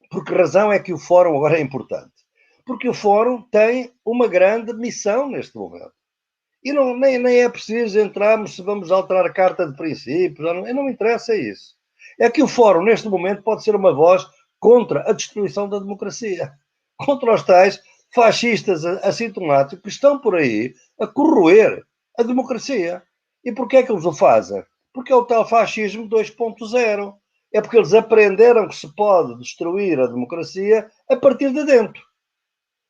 Por que razão é que o Fórum agora é importante? Porque o Fórum tem uma grande missão neste momento. E nem é preciso entrarmos se vamos alterar a Carta de Princípios, não me interessa isso. É que o Fórum, neste momento, pode ser uma voz contra a destruição da democracia. Contra os tais fascistas assintomáticos que estão por aí a corroer a democracia. E porquê é que eles o fazem? Porque é o tal fascismo 2.0. É porque eles aprenderam que se pode destruir a democracia a partir de dentro.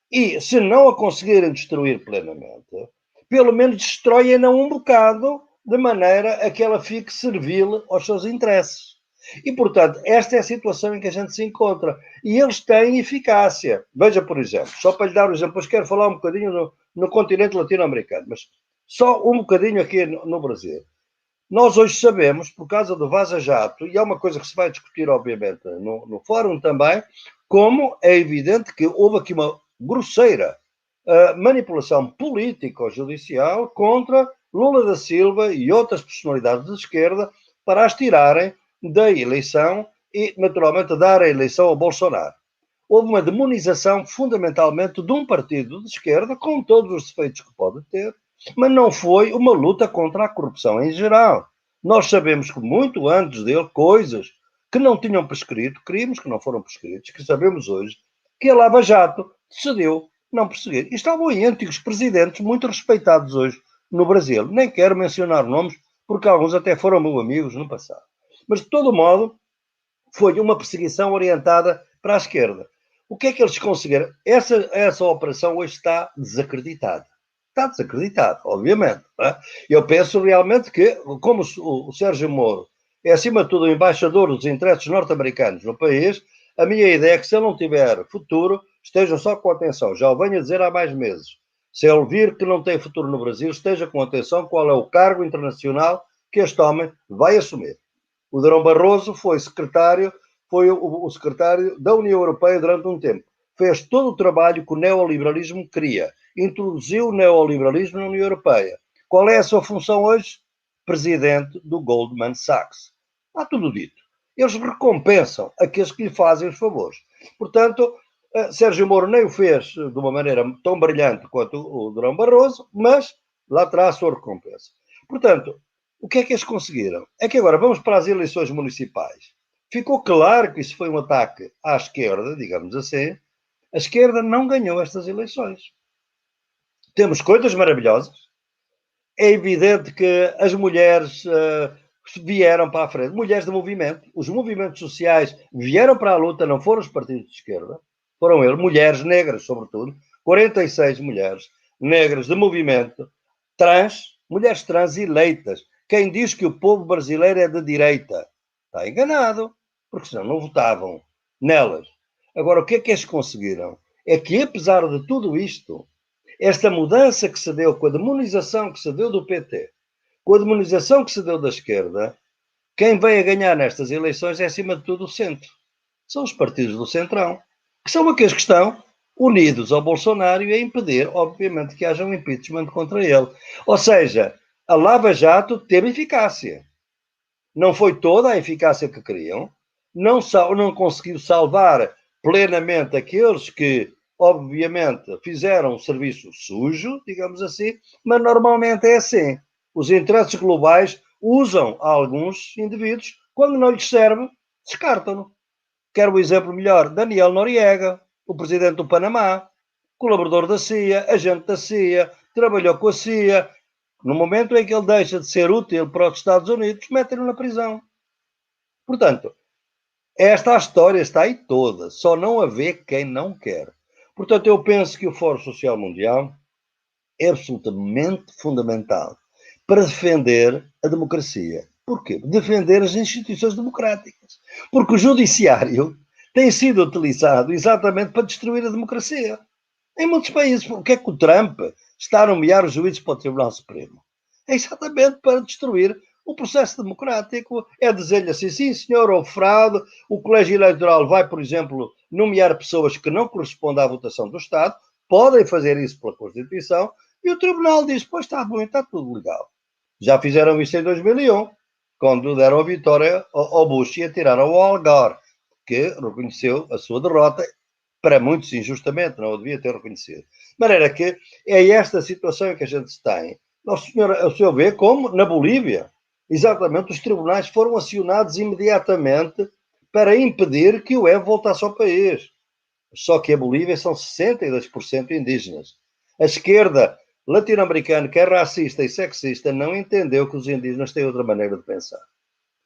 E se não a conseguirem destruir plenamente, pelo menos destroem-na um bocado de maneira a que ela fique servil aos seus interesses. E, portanto, esta é a situação em que a gente se encontra. E eles têm eficácia. Veja, por exemplo, só para lhe dar um exemplo, depois quero falar um bocadinho no continente latino-americano, mas só um bocadinho aqui no Brasil. Nós hoje sabemos, por causa do Vaza Jato, e é uma coisa que se vai discutir, obviamente, no fórum também, como é evidente que houve aqui uma grosseira manipulação política ou judicial contra Lula da Silva e outras personalidades de esquerda para as tirarem da eleição e, naturalmente, dar a eleição ao Bolsonaro. Houve uma demonização, fundamentalmente, de um partido de esquerda, com todos os defeitos que pode ter, mas não foi uma luta contra a corrupção em geral. Nós sabemos que muito antes dele, coisas que não tinham prescrito, crimes que não foram prescritos, que sabemos hoje, que a Lava Jato decidiu não perseguir. E estavam aí antigos presidentes muito respeitados hoje no Brasil. Nem quero mencionar nomes, porque alguns até foram meus amigos no passado. Mas, de todo modo, foi uma perseguição orientada para a esquerda. O que é que eles conseguiram? Essa operação hoje está desacreditada. Está desacreditado, obviamente. Não é? Eu penso realmente que, como o Sérgio Moro é, acima de tudo, o embaixador dos interesses norte-americanos no país, a minha ideia é que, se ele não tiver futuro, esteja só com atenção. Já o venho a dizer há mais meses. Se ele vir que não tem futuro no Brasil, esteja com atenção qual é o cargo internacional que este homem vai assumir. O Durão Barroso foi o secretário da União Europeia durante um tempo. Fez todo o trabalho que o neoliberalismo queria. Introduziu o neoliberalismo na União Europeia. Qual é a sua função hoje? Presidente do Goldman Sachs. Está tudo dito. Eles recompensam aqueles que lhe fazem os favores. Portanto, Sérgio Moro nem o fez de uma maneira tão brilhante quanto o Durão Barroso, mas lá terá a sua recompensa. Portanto, o que é que eles conseguiram? É que agora vamos para as eleições municipais. Ficou claro que isso foi um ataque à esquerda, digamos assim. A esquerda não ganhou estas eleições. Temos coisas maravilhosas. É evidente que as mulheres vieram para a frente. Mulheres de movimento. Os movimentos sociais vieram para a luta, não foram os partidos de esquerda. Foram eles, mulheres negras, sobretudo. 46 mulheres negras de movimento. Mulheres trans eleitas. Quem diz que o povo brasileiro é de direita está enganado, porque senão não votavam nelas. Agora, o que é que eles conseguiram? É que, apesar de tudo isto, esta mudança que se deu com a demonização que se deu do PT, com a demonização que se deu da esquerda, quem vem a ganhar nestas eleições é, acima de tudo, o centro. São os partidos do centrão, que são aqueles que estão unidos ao Bolsonaro e a impedir, obviamente, que haja um impeachment contra ele. Ou seja, a Lava Jato teve eficácia. Não foi toda a eficácia que queriam, não conseguiu salvar plenamente aqueles que, obviamente, fizeram um serviço sujo, digamos assim, mas normalmente é assim. Os interesses globais usam alguns indivíduos, quando não lhes serve, descartam-no. Quero um exemplo melhor: Daniel Noriega, o presidente do Panamá, colaborador da CIA, agente da CIA, trabalhou com a CIA. No momento em que ele deixa de ser útil para os Estados Unidos, metem-no na prisão. Portanto, esta história está aí toda, só não a vê quem não quer. Portanto, eu penso que o Fórum Social Mundial é absolutamente fundamental para defender a democracia. Porquê? Defender as instituições democráticas. Porque o judiciário tem sido utilizado exatamente para destruir a democracia. Em muitos países, o que é que o Trump está a nomear os juízes para o Tribunal Supremo? É exatamente para destruir o processo democrático. É dizer-lhe assim: sim, senhor, houve fraude, o colégio eleitoral vai, por exemplo, nomear pessoas que não correspondem à votação do Estado, podem fazer isso pela Constituição, e o Tribunal diz: pois está bom, está tudo legal. Já fizeram isso em 2001, quando deram a vitória ao Bush e atiraram ao Al Gore, que reconheceu a sua derrota, para muitos injustamente, não o devia ter reconhecido. De maneira que é esta situação que a gente tem. Nosso senhor vê como, na Bolívia, exatamente, os tribunais foram acionados imediatamente para impedir que o Evo voltasse ao país. Só que a Bolívia são 62% indígenas. A esquerda latino-americana, que é racista e sexista, não entendeu que os indígenas têm outra maneira de pensar.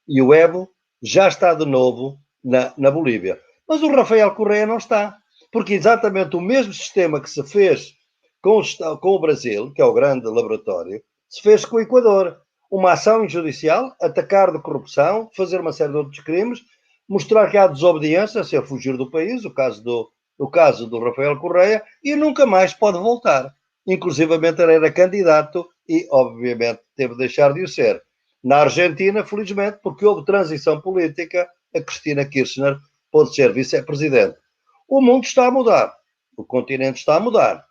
E o Evo já está de novo na Bolívia. Mas o Rafael Correa não está. Porque exatamente o mesmo sistema que se fez com o Brasil, que é o grande laboratório, se fez com o Equador. uma ação judicial, atacar de corrupção, fazer uma série de outros crimes, mostrar que há desobediência, se a fugir do país, o caso do Rafael Correia, e nunca mais pode voltar. Inclusivamente ele era candidato e, obviamente, teve de deixar de o ser. Na Argentina, felizmente, porque houve transição política, a Cristina Kirchner pôde ser vice-presidente. O mundo está a mudar. O continente está a mudar.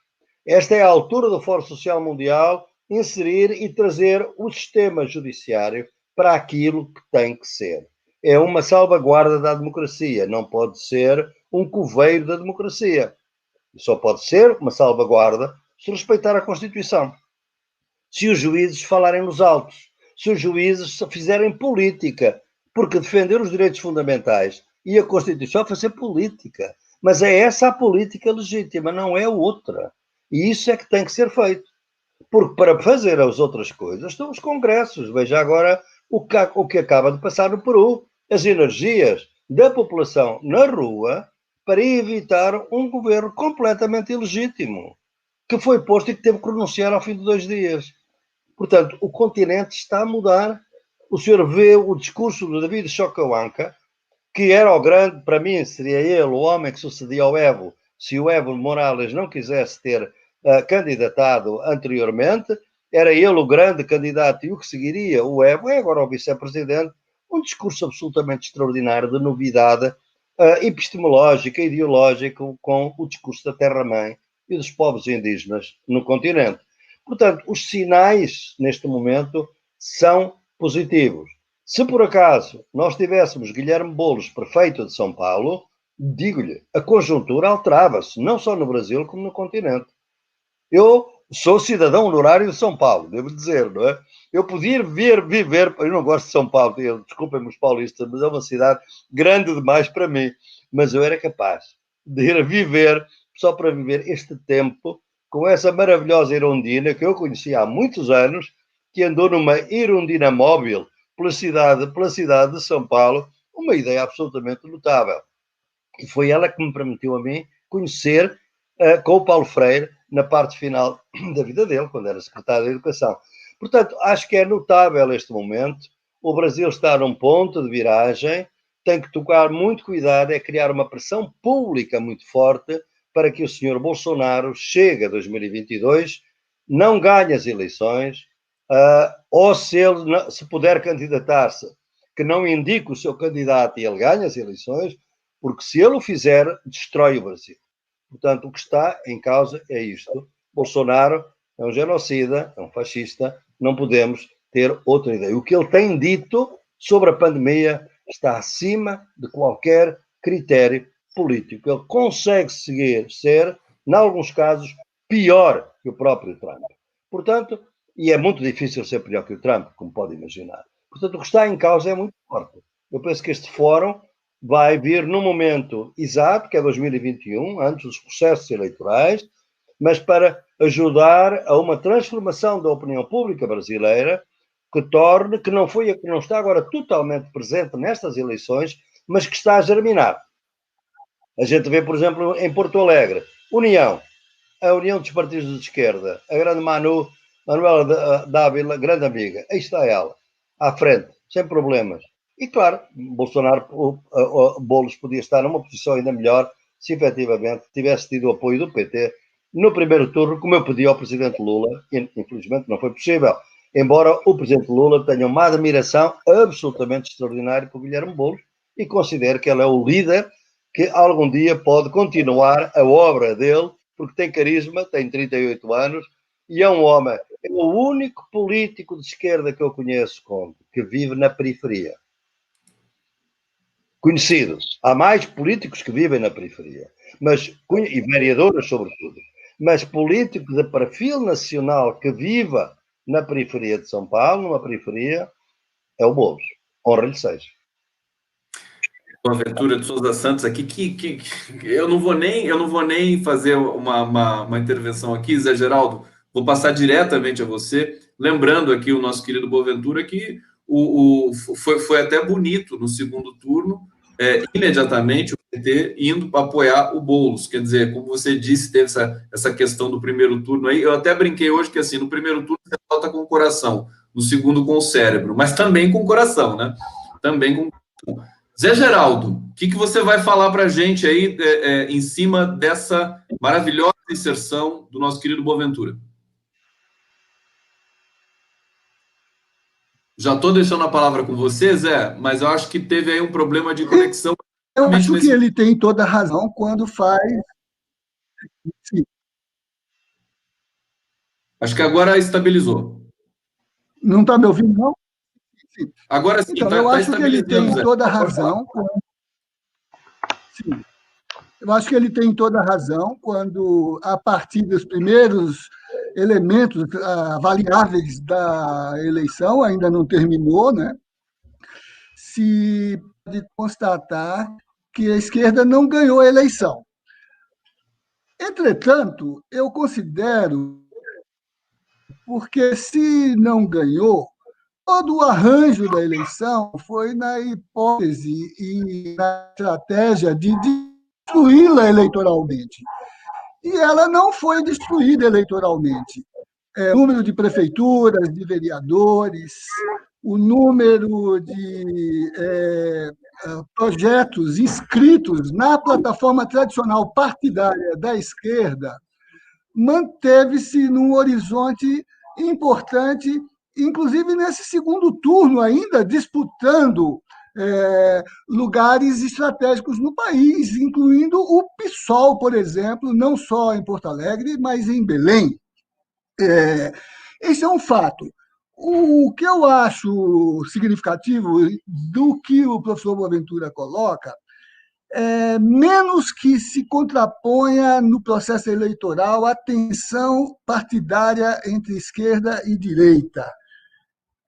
Esta é a altura do Fórum Social Mundial inserir e trazer o sistema judiciário para aquilo que tem que ser. É uma salvaguarda da democracia, não pode ser um coveiro da democracia. Só pode ser uma salvaguarda se respeitar a Constituição. Se os juízes falarem nos autos, se os juízes fizerem política, porque defender os direitos fundamentais e a Constituição fazer política. Mas é essa a política legítima, não é outra. E isso é que tem que ser feito. Porque para fazer as outras coisas estão os congressos. Veja agora o que acaba de passar no Peru. As energias da população na rua para evitar um governo completamente ilegítimo, que foi posto e que teve que renunciar ao fim de 2 dias. Portanto, o continente está a mudar. O senhor vê o discurso do David Choquehuanca, que era o grande, para mim, seria ele o homem que sucedia ao Evo, se o Evo Morales não quisesse ter candidatado anteriormente, era ele o grande candidato e o que seguiria o Evo, é agora o vice-presidente, um discurso absolutamente extraordinário de novidade epistemológica, ideológica, com o discurso da terra-mãe e dos povos indígenas no continente. Portanto, os sinais, neste momento, são positivos. Se por acaso nós tivéssemos Guilherme Boulos prefeito de São Paulo, digo-lhe, a conjuntura alterava-se, não só no Brasil como no continente. Eu sou cidadão honorário de São Paulo, devo dizer, não é? Eu podia viver, eu não gosto de São Paulo, desculpem-me os paulistas, mas é uma cidade grande demais para mim, mas eu era capaz de ir a viver, só para viver este tempo, com essa maravilhosa Irundina, que eu conheci há muitos anos, que andou numa Irundina móvel pela cidade de São Paulo, uma ideia absolutamente notável. E foi ela que me permitiu a mim conhecer com o Paulo Freire na parte final da vida dele, quando era secretário da Educação. Portanto, acho que é notável este momento. O Brasil está num ponto de viragem, tem que tocar muito cuidado, é criar uma pressão pública muito forte para que o senhor Bolsonaro chegue a 2022, não ganhe as eleições, ou se ele se puder candidatar-se, que não indique o seu candidato e ele ganhe as eleições, porque se ele o fizer, destrói o Brasil. Portanto, o que está em causa é isto. Bolsonaro é um genocida, é um fascista, não podemos ter outra ideia. O que ele tem dito sobre a pandemia está acima de qualquer critério político. Ele consegue ser, em alguns casos, pior que o próprio Trump. Portanto, e é muito difícil ser pior que o Trump, como pode imaginar. Portanto, o que está em causa é muito forte. Eu penso que este fórum vai vir num momento exato, que é 2021, antes dos processos eleitorais, mas para ajudar a uma transformação da opinião pública brasileira que não está agora totalmente presente nestas eleições, mas que está a germinar. A gente vê, por exemplo, em Porto Alegre, a União dos Partidos de Esquerda, a grande Manuela Dávila, grande amiga, aí está ela, à frente, sem problemas. E claro, Boulos podia estar numa posição ainda melhor se efetivamente tivesse tido o apoio do PT no primeiro turno, como eu pedi ao Presidente Lula, e infelizmente não foi possível. Embora o Presidente Lula tenha uma admiração absolutamente extraordinária por Guilherme Boulos e considere que ele é o líder que algum dia pode continuar a obra dele, porque tem carisma, tem 38 anos e é um homem, é o único político de esquerda que eu conheço, que vive na periferia. Conhecidos. Há mais políticos que vivem na periferia, e vereadores sobretudo, mas políticos de perfil nacional que viva na periferia de São Paulo, numa periferia, é o Boulos. Honra-lhe seja. Boaventura de Souza Santos aqui, que eu não vou nem fazer uma intervenção aqui, Zé Geraldo, vou passar diretamente a você, lembrando aqui o nosso querido Boaventura que foi até bonito no segundo turno, imediatamente o PT indo para apoiar o Boulos. Quer dizer, como você disse, teve essa questão do primeiro turno aí. Eu até brinquei hoje que, assim, no primeiro turno você vota com o coração, no segundo com o cérebro, mas também com o coração, né? Também com. Zé Geraldo, o que você vai falar para a gente aí em cima dessa maravilhosa inserção do nosso querido Boaventura? Já estou deixando a palavra com você, Zé, mas eu acho que teve aí um problema de conexão. Eu acho que ele tem toda a razão quando faz. Sim. Acho que agora estabilizou. Não está me ouvindo, não? Sim. Agora sim, então, eu acho que ele tem toda a razão. Sim. Eu acho que ele tem toda a razão quando, a partir dos primeiros elementos avaliáveis da eleição, ainda não terminou, né? Se pode constatar que a esquerda não ganhou a eleição. Entretanto, eu considero, porque se não ganhou, todo o arranjo da eleição foi na hipótese e na estratégia de destruí-la eleitoralmente. E ela não foi destruída eleitoralmente. O número de prefeituras, de vereadores, o número de projetos inscritos na plataforma tradicional partidária da esquerda manteve-se num horizonte importante, inclusive nesse segundo turno ainda, disputando lugares estratégicos no país, incluindo o PSOL, por exemplo, não só em Porto Alegre, mas em Belém. Esse é um fato. O que eu acho significativo do que o professor Boaventura coloca é menos que se contraponha no processo eleitoral a tensão partidária entre esquerda e direita.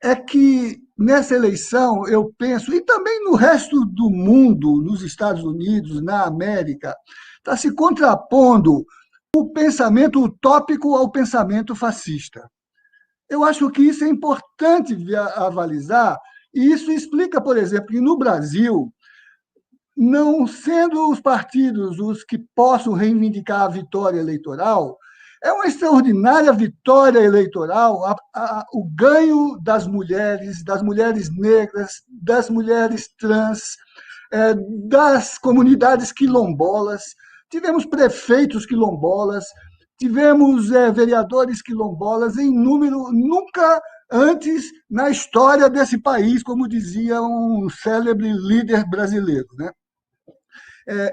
É que nessa eleição, eu penso, e também no resto do mundo, nos Estados Unidos, na América, está se contrapondo o pensamento utópico ao pensamento fascista. Eu acho que isso é importante avalizar, e isso explica, por exemplo, que no Brasil, não sendo os partidos os que possam reivindicar a vitória eleitoral, é uma extraordinária vitória eleitoral o ganho das mulheres negras, das mulheres trans, das comunidades quilombolas. Tivemos prefeitos quilombolas, tivemos vereadores quilombolas em número nunca antes na história desse país, como dizia um célebre líder brasileiro, né?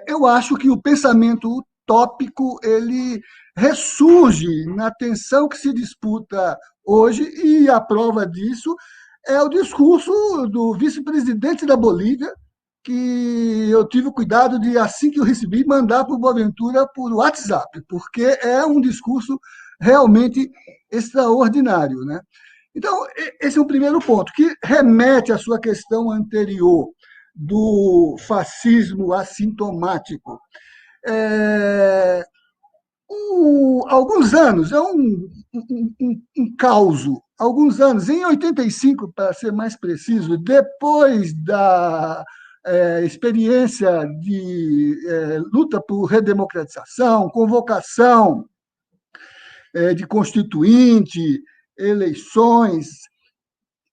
Eu acho que o pensamento utópico ele ressurge na tensão que se disputa hoje, e a prova disso é o discurso do vice-presidente da Bolívia, que eu tive o cuidado de, assim que eu recebi, mandar para o Boaventura por WhatsApp, porque é um discurso realmente extraordinário, né? Então, esse é um primeiro ponto, que remete à sua questão anterior do fascismo assintomático. Alguns anos, é um caos, alguns anos, em 85, para ser mais preciso, depois da experiência de luta por redemocratização, convocação de constituinte, eleições,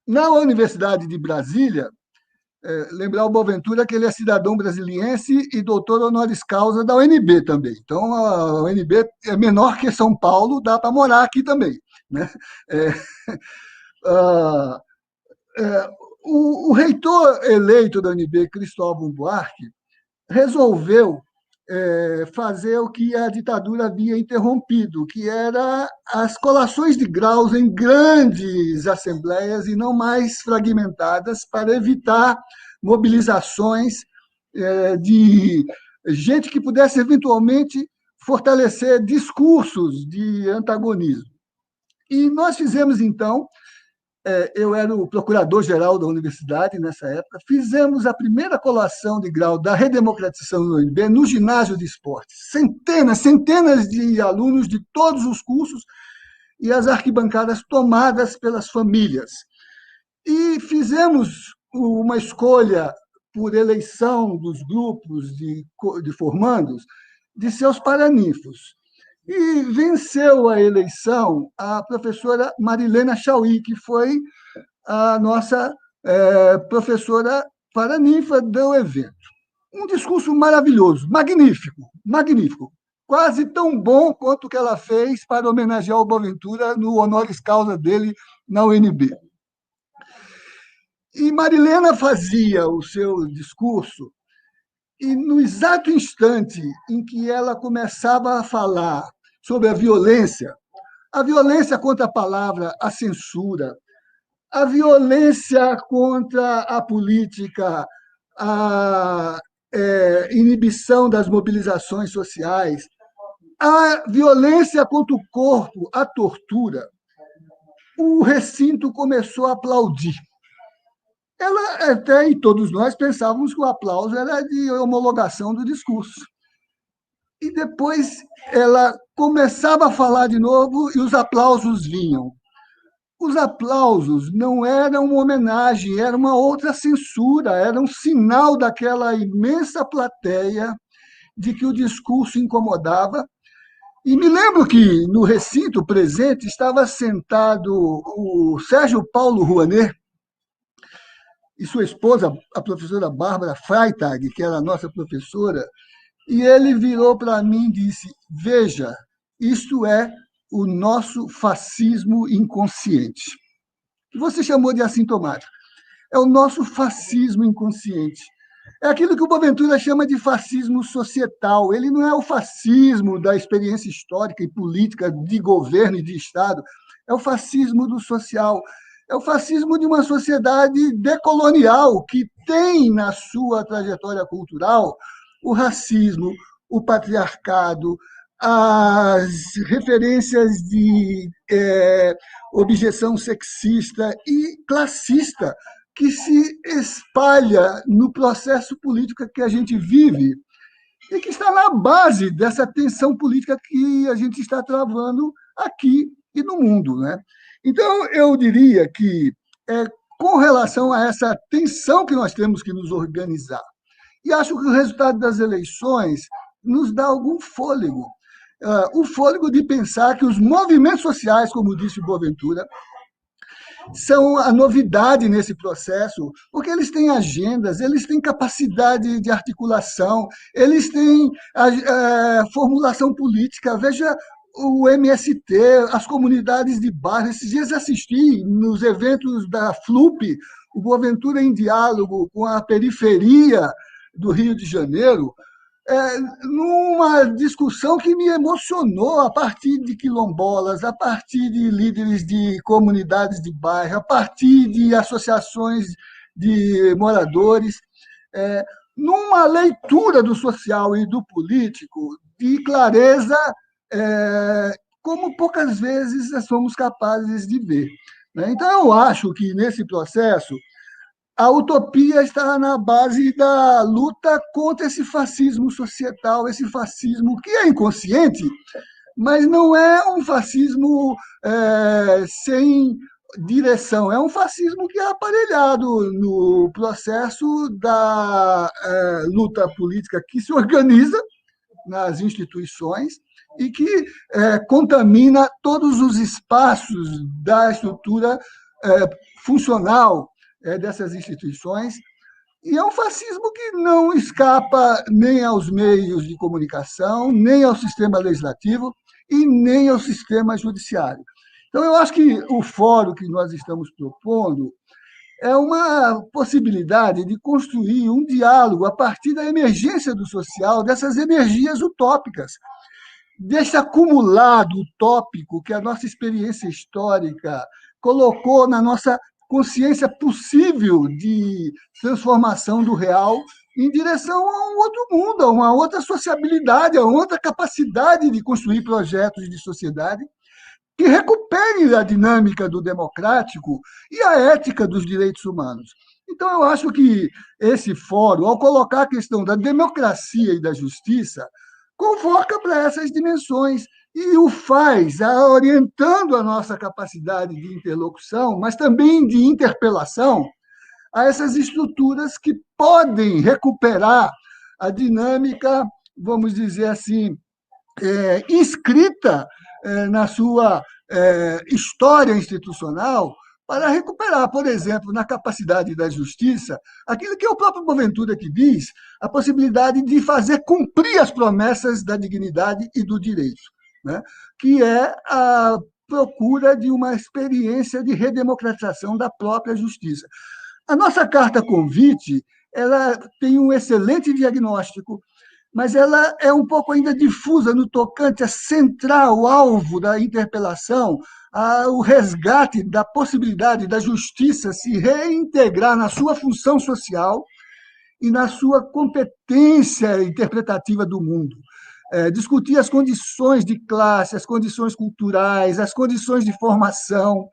na Universidade de Brasília, lembrar o Boaventura que ele é cidadão brasiliense e doutor honoris causa da UNB também. Então, a UNB é menor que São Paulo, dá para morar aqui também, né? O reitor eleito da UNB, Cristóvão Buarque, resolveu fazer o que a ditadura havia interrompido, que era as colações de graus em grandes assembleias e não mais fragmentadas, para evitar mobilizações de gente que pudesse eventualmente fortalecer discursos de antagonismo. E nós fizemos, então, eu era o procurador-geral da universidade nessa época, fizemos a primeira colação de grau da redemocratização do UNB no ginásio de esportes. Centenas de alunos de todos os cursos e as arquibancadas tomadas pelas famílias. E fizemos uma escolha por eleição dos grupos de formandos de seus paraninfos. E venceu a eleição a professora Marilena Chauí, que foi a nossa professora paraninfa do evento. Um discurso maravilhoso, magnífico, magnífico. Quase tão bom quanto o que ela fez para homenagear o Boaventura no honoris causa dele na UNB. E Marilena fazia o seu discurso, e no exato instante em que ela começava a falar sobre a violência contra a palavra, a censura, a violência contra a política, a inibição das mobilizações sociais, a violência contra o corpo, a tortura, o recinto começou a aplaudir. Ela até, e todos nós pensávamos que o aplauso era de homologação do discurso. E depois ela começava a falar de novo e os aplausos vinham. Os aplausos não eram uma homenagem, era uma outra censura, era um sinal daquela imensa plateia de que o discurso incomodava. E me lembro que no recinto presente estava sentado o Sérgio Paulo Rouanet e sua esposa, a professora Bárbara Freitag, que era a nossa professora, e ele virou para mim e disse: veja, isto é o nosso fascismo inconsciente. Que você chamou de assintomático. É o nosso fascismo inconsciente. É aquilo que o Boaventura chama de fascismo societal. Ele não é o fascismo da experiência histórica e política de governo e de Estado. É o fascismo do social. É o fascismo de uma sociedade decolonial que tem na sua trajetória cultural o racismo, o patriarcado, as referências de objeção sexista e classista que se espalha no processo político que a gente vive e que está na base dessa tensão política que a gente está travando aqui e no mundo, né? Então, eu diria que, com relação a essa tensão que nós temos que nos organizar, e acho que o resultado das eleições nos dá algum fôlego, o fôlego de pensar que os movimentos sociais, como disse o Boaventura, são a novidade nesse processo, porque eles têm agendas, eles têm capacidade de articulação, eles têm formulação política. Veja o MST, as comunidades de bairro. Esses dias assisti nos eventos da FLUP, o Boaventura em diálogo com a periferia do Rio de Janeiro, numa discussão que me emocionou a partir de quilombolas, a partir de líderes de comunidades de bairro, a partir de associações de moradores, numa leitura do social e do político de clareza, como poucas vezes somos capazes de ver. Então, eu acho que, nesse processo, a utopia está na base da luta contra esse fascismo societal, esse fascismo que é inconsciente, mas não é um fascismo sem direção, é um fascismo que é aparelhado no processo da luta política que se organiza nas instituições e que contamina todos os espaços da estrutura funcional dessas instituições, e é um fascismo que não escapa nem aos meios de comunicação, nem ao sistema legislativo e nem ao sistema judiciário. Então, eu acho que o fórum que nós estamos propondo é uma possibilidade de construir um diálogo a partir da emergência do social, dessas energias utópicas, desse acumulado utópico que a nossa experiência histórica colocou na nossa consciência possível de transformação do real em direção a um outro mundo, a uma outra sociabilidade, a uma outra capacidade de construir projetos de sociedade que recuperem a dinâmica do democrático e a ética dos direitos humanos. Então, eu acho que esse fórum, ao colocar a questão da democracia e da justiça, convoca para essas dimensões e o faz orientando a nossa capacidade de interlocução, mas também de interpelação, a essas estruturas que podem recuperar a dinâmica, vamos dizer assim, inscrita na sua história institucional, para recuperar, por exemplo, na capacidade da justiça, aquilo que é o próprio Boaventura que diz, a possibilidade de fazer cumprir as promessas da dignidade e do direito, né? Que é a procura de uma experiência de redemocratização da própria justiça. A nossa carta convite, ela tem um excelente diagnóstico, mas ela é um pouco ainda difusa no tocante a centrar o alvo da interpelação, o resgate da possibilidade da justiça se reintegrar na sua função social e na sua competência interpretativa do mundo. Discutir as condições de classe, as condições culturais, as condições de formação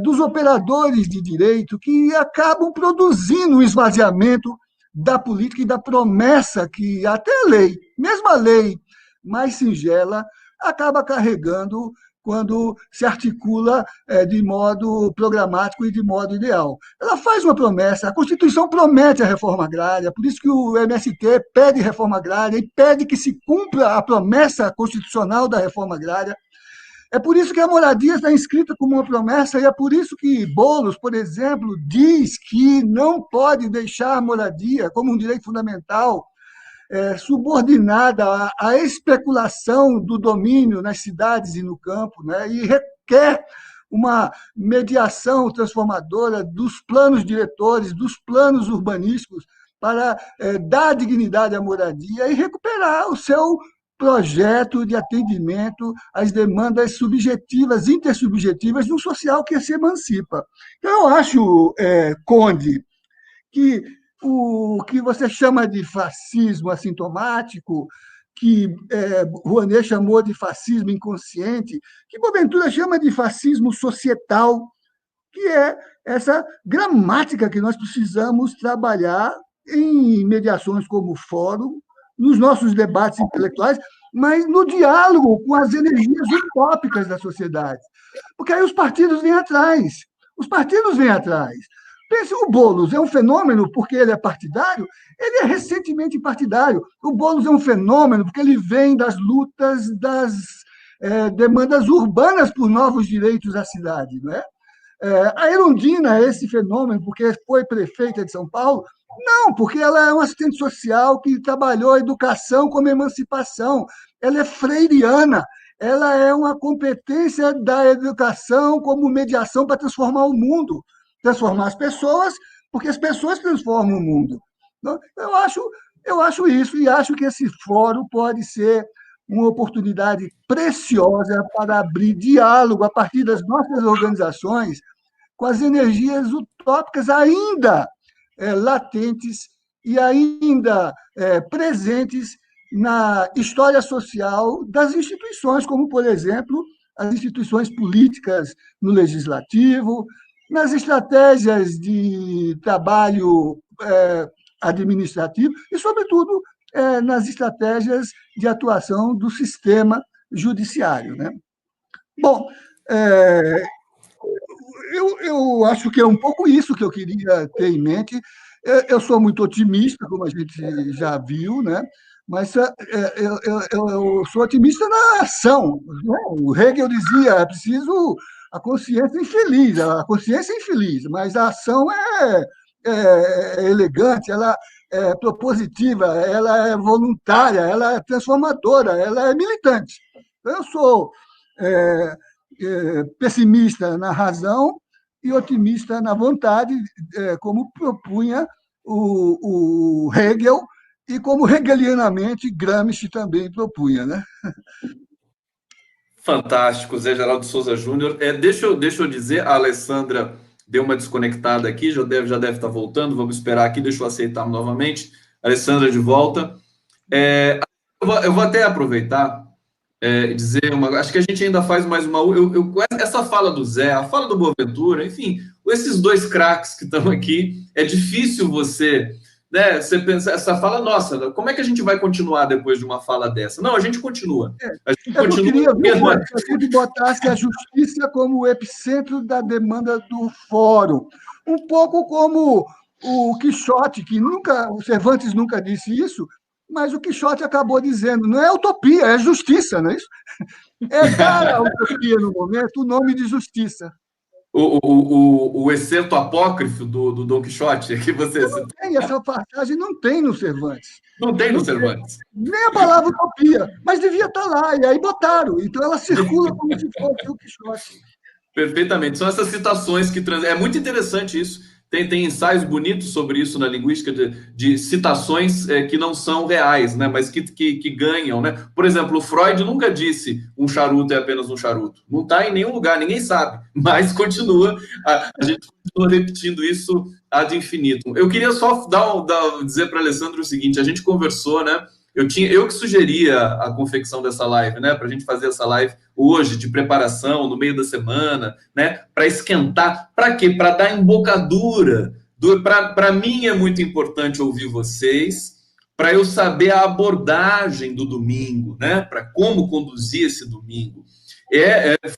dos operadores de direito que acabam produzindo um esvaziamento da política e da promessa que até a lei, mesmo a lei mais singela, acaba carregando quando se articula de modo programático e de modo ideal. Ela faz uma promessa, a Constituição promete a reforma agrária, por isso que o MST pede reforma agrária e pede que se cumpra a promessa constitucional da reforma agrária. É por isso que a moradia está inscrita como uma promessa e é por isso que Boulos, por exemplo, diz que não pode deixar a moradia como um direito fundamental subordinada à especulação do domínio nas cidades e no campo, né? E requer uma mediação transformadora dos planos diretores, dos planos urbanísticos, para dar dignidade à moradia e recuperar o seu projeto de atendimento às demandas subjetivas, intersubjetivas de um social que se emancipa. Então, eu acho, Conde, que o que você chama de fascismo assintomático, que Rouanet chamou de fascismo inconsciente, que Boaventura chama de fascismo societal, que é essa gramática que nós precisamos trabalhar em mediações como o Fórum, nos nossos debates intelectuais, mas no diálogo com as energias utópicas da sociedade. Porque aí os partidos vêm atrás. Os partidos vêm atrás. Pense, o Boulos é um fenômeno porque ele é partidário? Ele é recentemente partidário. O Boulos é um fenômeno porque ele vem das lutas, das demandas urbanas por novos direitos à cidade, não é? A Erundina é esse fenômeno porque foi prefeita de São Paulo? Não, porque ela é uma assistente social que trabalhou a educação como emancipação. Ela é freiriana, ela é uma competência da educação como mediação para transformar o mundo, transformar as pessoas, porque as pessoas transformam o mundo. Eu acho isso e acho que esse fórum pode ser uma oportunidade preciosa para abrir diálogo a partir das nossas organizações com as energias utópicas ainda latentes e ainda presentes na história social das instituições, como, por exemplo, as instituições políticas no legislativo, nas estratégias de trabalho administrativo e, sobretudo, nas estratégias de atuação do sistema judiciário, né? Bom, eu acho que é um pouco isso que eu queria ter em mente. Eu sou muito otimista, como a gente já viu, né? Mas eu sou otimista na ação. O Hegel dizia, é preciso a consciência infeliz. A consciência é infeliz, mas a ação é elegante, ela é propositiva, ela é voluntária, ela é transformadora, ela é militante. Então, eu sou pessimista na razão e otimista na vontade, como propunha o Hegel e como hegelianamente Gramsci também propunha, né? Fantástico, Zé Geraldo Souza Júnior. Deixa eu dizer, a Alessandra deu uma desconectada aqui, já deve estar voltando, vamos esperar aqui, deixa eu aceitar novamente. Alessandra de volta. Eu vou até aproveitar e dizer acho que a gente ainda faz mais uma... essa fala do Zé, a fala do Boaventura, enfim, esses dois craques que estão aqui, é difícil você pensar, essa fala, nossa, como é que a gente vai continuar depois de uma fala dessa? Não, a gente continua. Eu queria que botasse a justiça como o epicentro da demanda do fórum. Um pouco como o Quixote, que nunca, o Cervantes nunca disse isso, mas o Quixote acabou dizendo, não é utopia, é justiça, não é isso? É dar à utopia no momento o nome de justiça. O excerto apócrifo do Dom Quixote, que você citou, Tem, essa passagem não tem no Cervantes. não tem no Não tem, Cervantes. nem a palavra utopia, mas devia estar lá, e aí botaram. Então ela circula como se fosse o Quixote. Perfeitamente. São essas citações que... É muito interessante isso. Tem ensaios bonitos sobre isso na linguística, de citações que não são reais, né? Mas que ganham, né? Por exemplo, o Freud nunca disse um charuto é apenas um charuto. Não está em nenhum lugar, ninguém sabe. Mas continua, a gente continua repetindo isso ad infinitum. Eu queria só dizer para a Alessandra o seguinte, a gente conversou, né? Eu que sugeria a confecção dessa live, né? Para a gente fazer essa live hoje, de preparação, no meio da semana, né? Para esquentar. Para quê? Para dar embocadura. Para mim é muito importante ouvir vocês, para eu saber a abordagem do domingo, né? Para como conduzir esse domingo.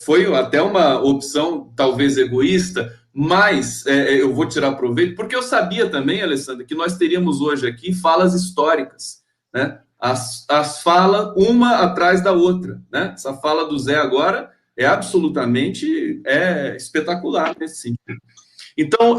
Foi até uma opção, talvez egoísta, mas eu vou tirar proveito, porque eu sabia também, Alessandra, que nós teríamos hoje aqui falas históricas, né? As falas uma atrás da outra, né? Essa fala do Zé agora é absolutamente espetacular nesse sentido. Então,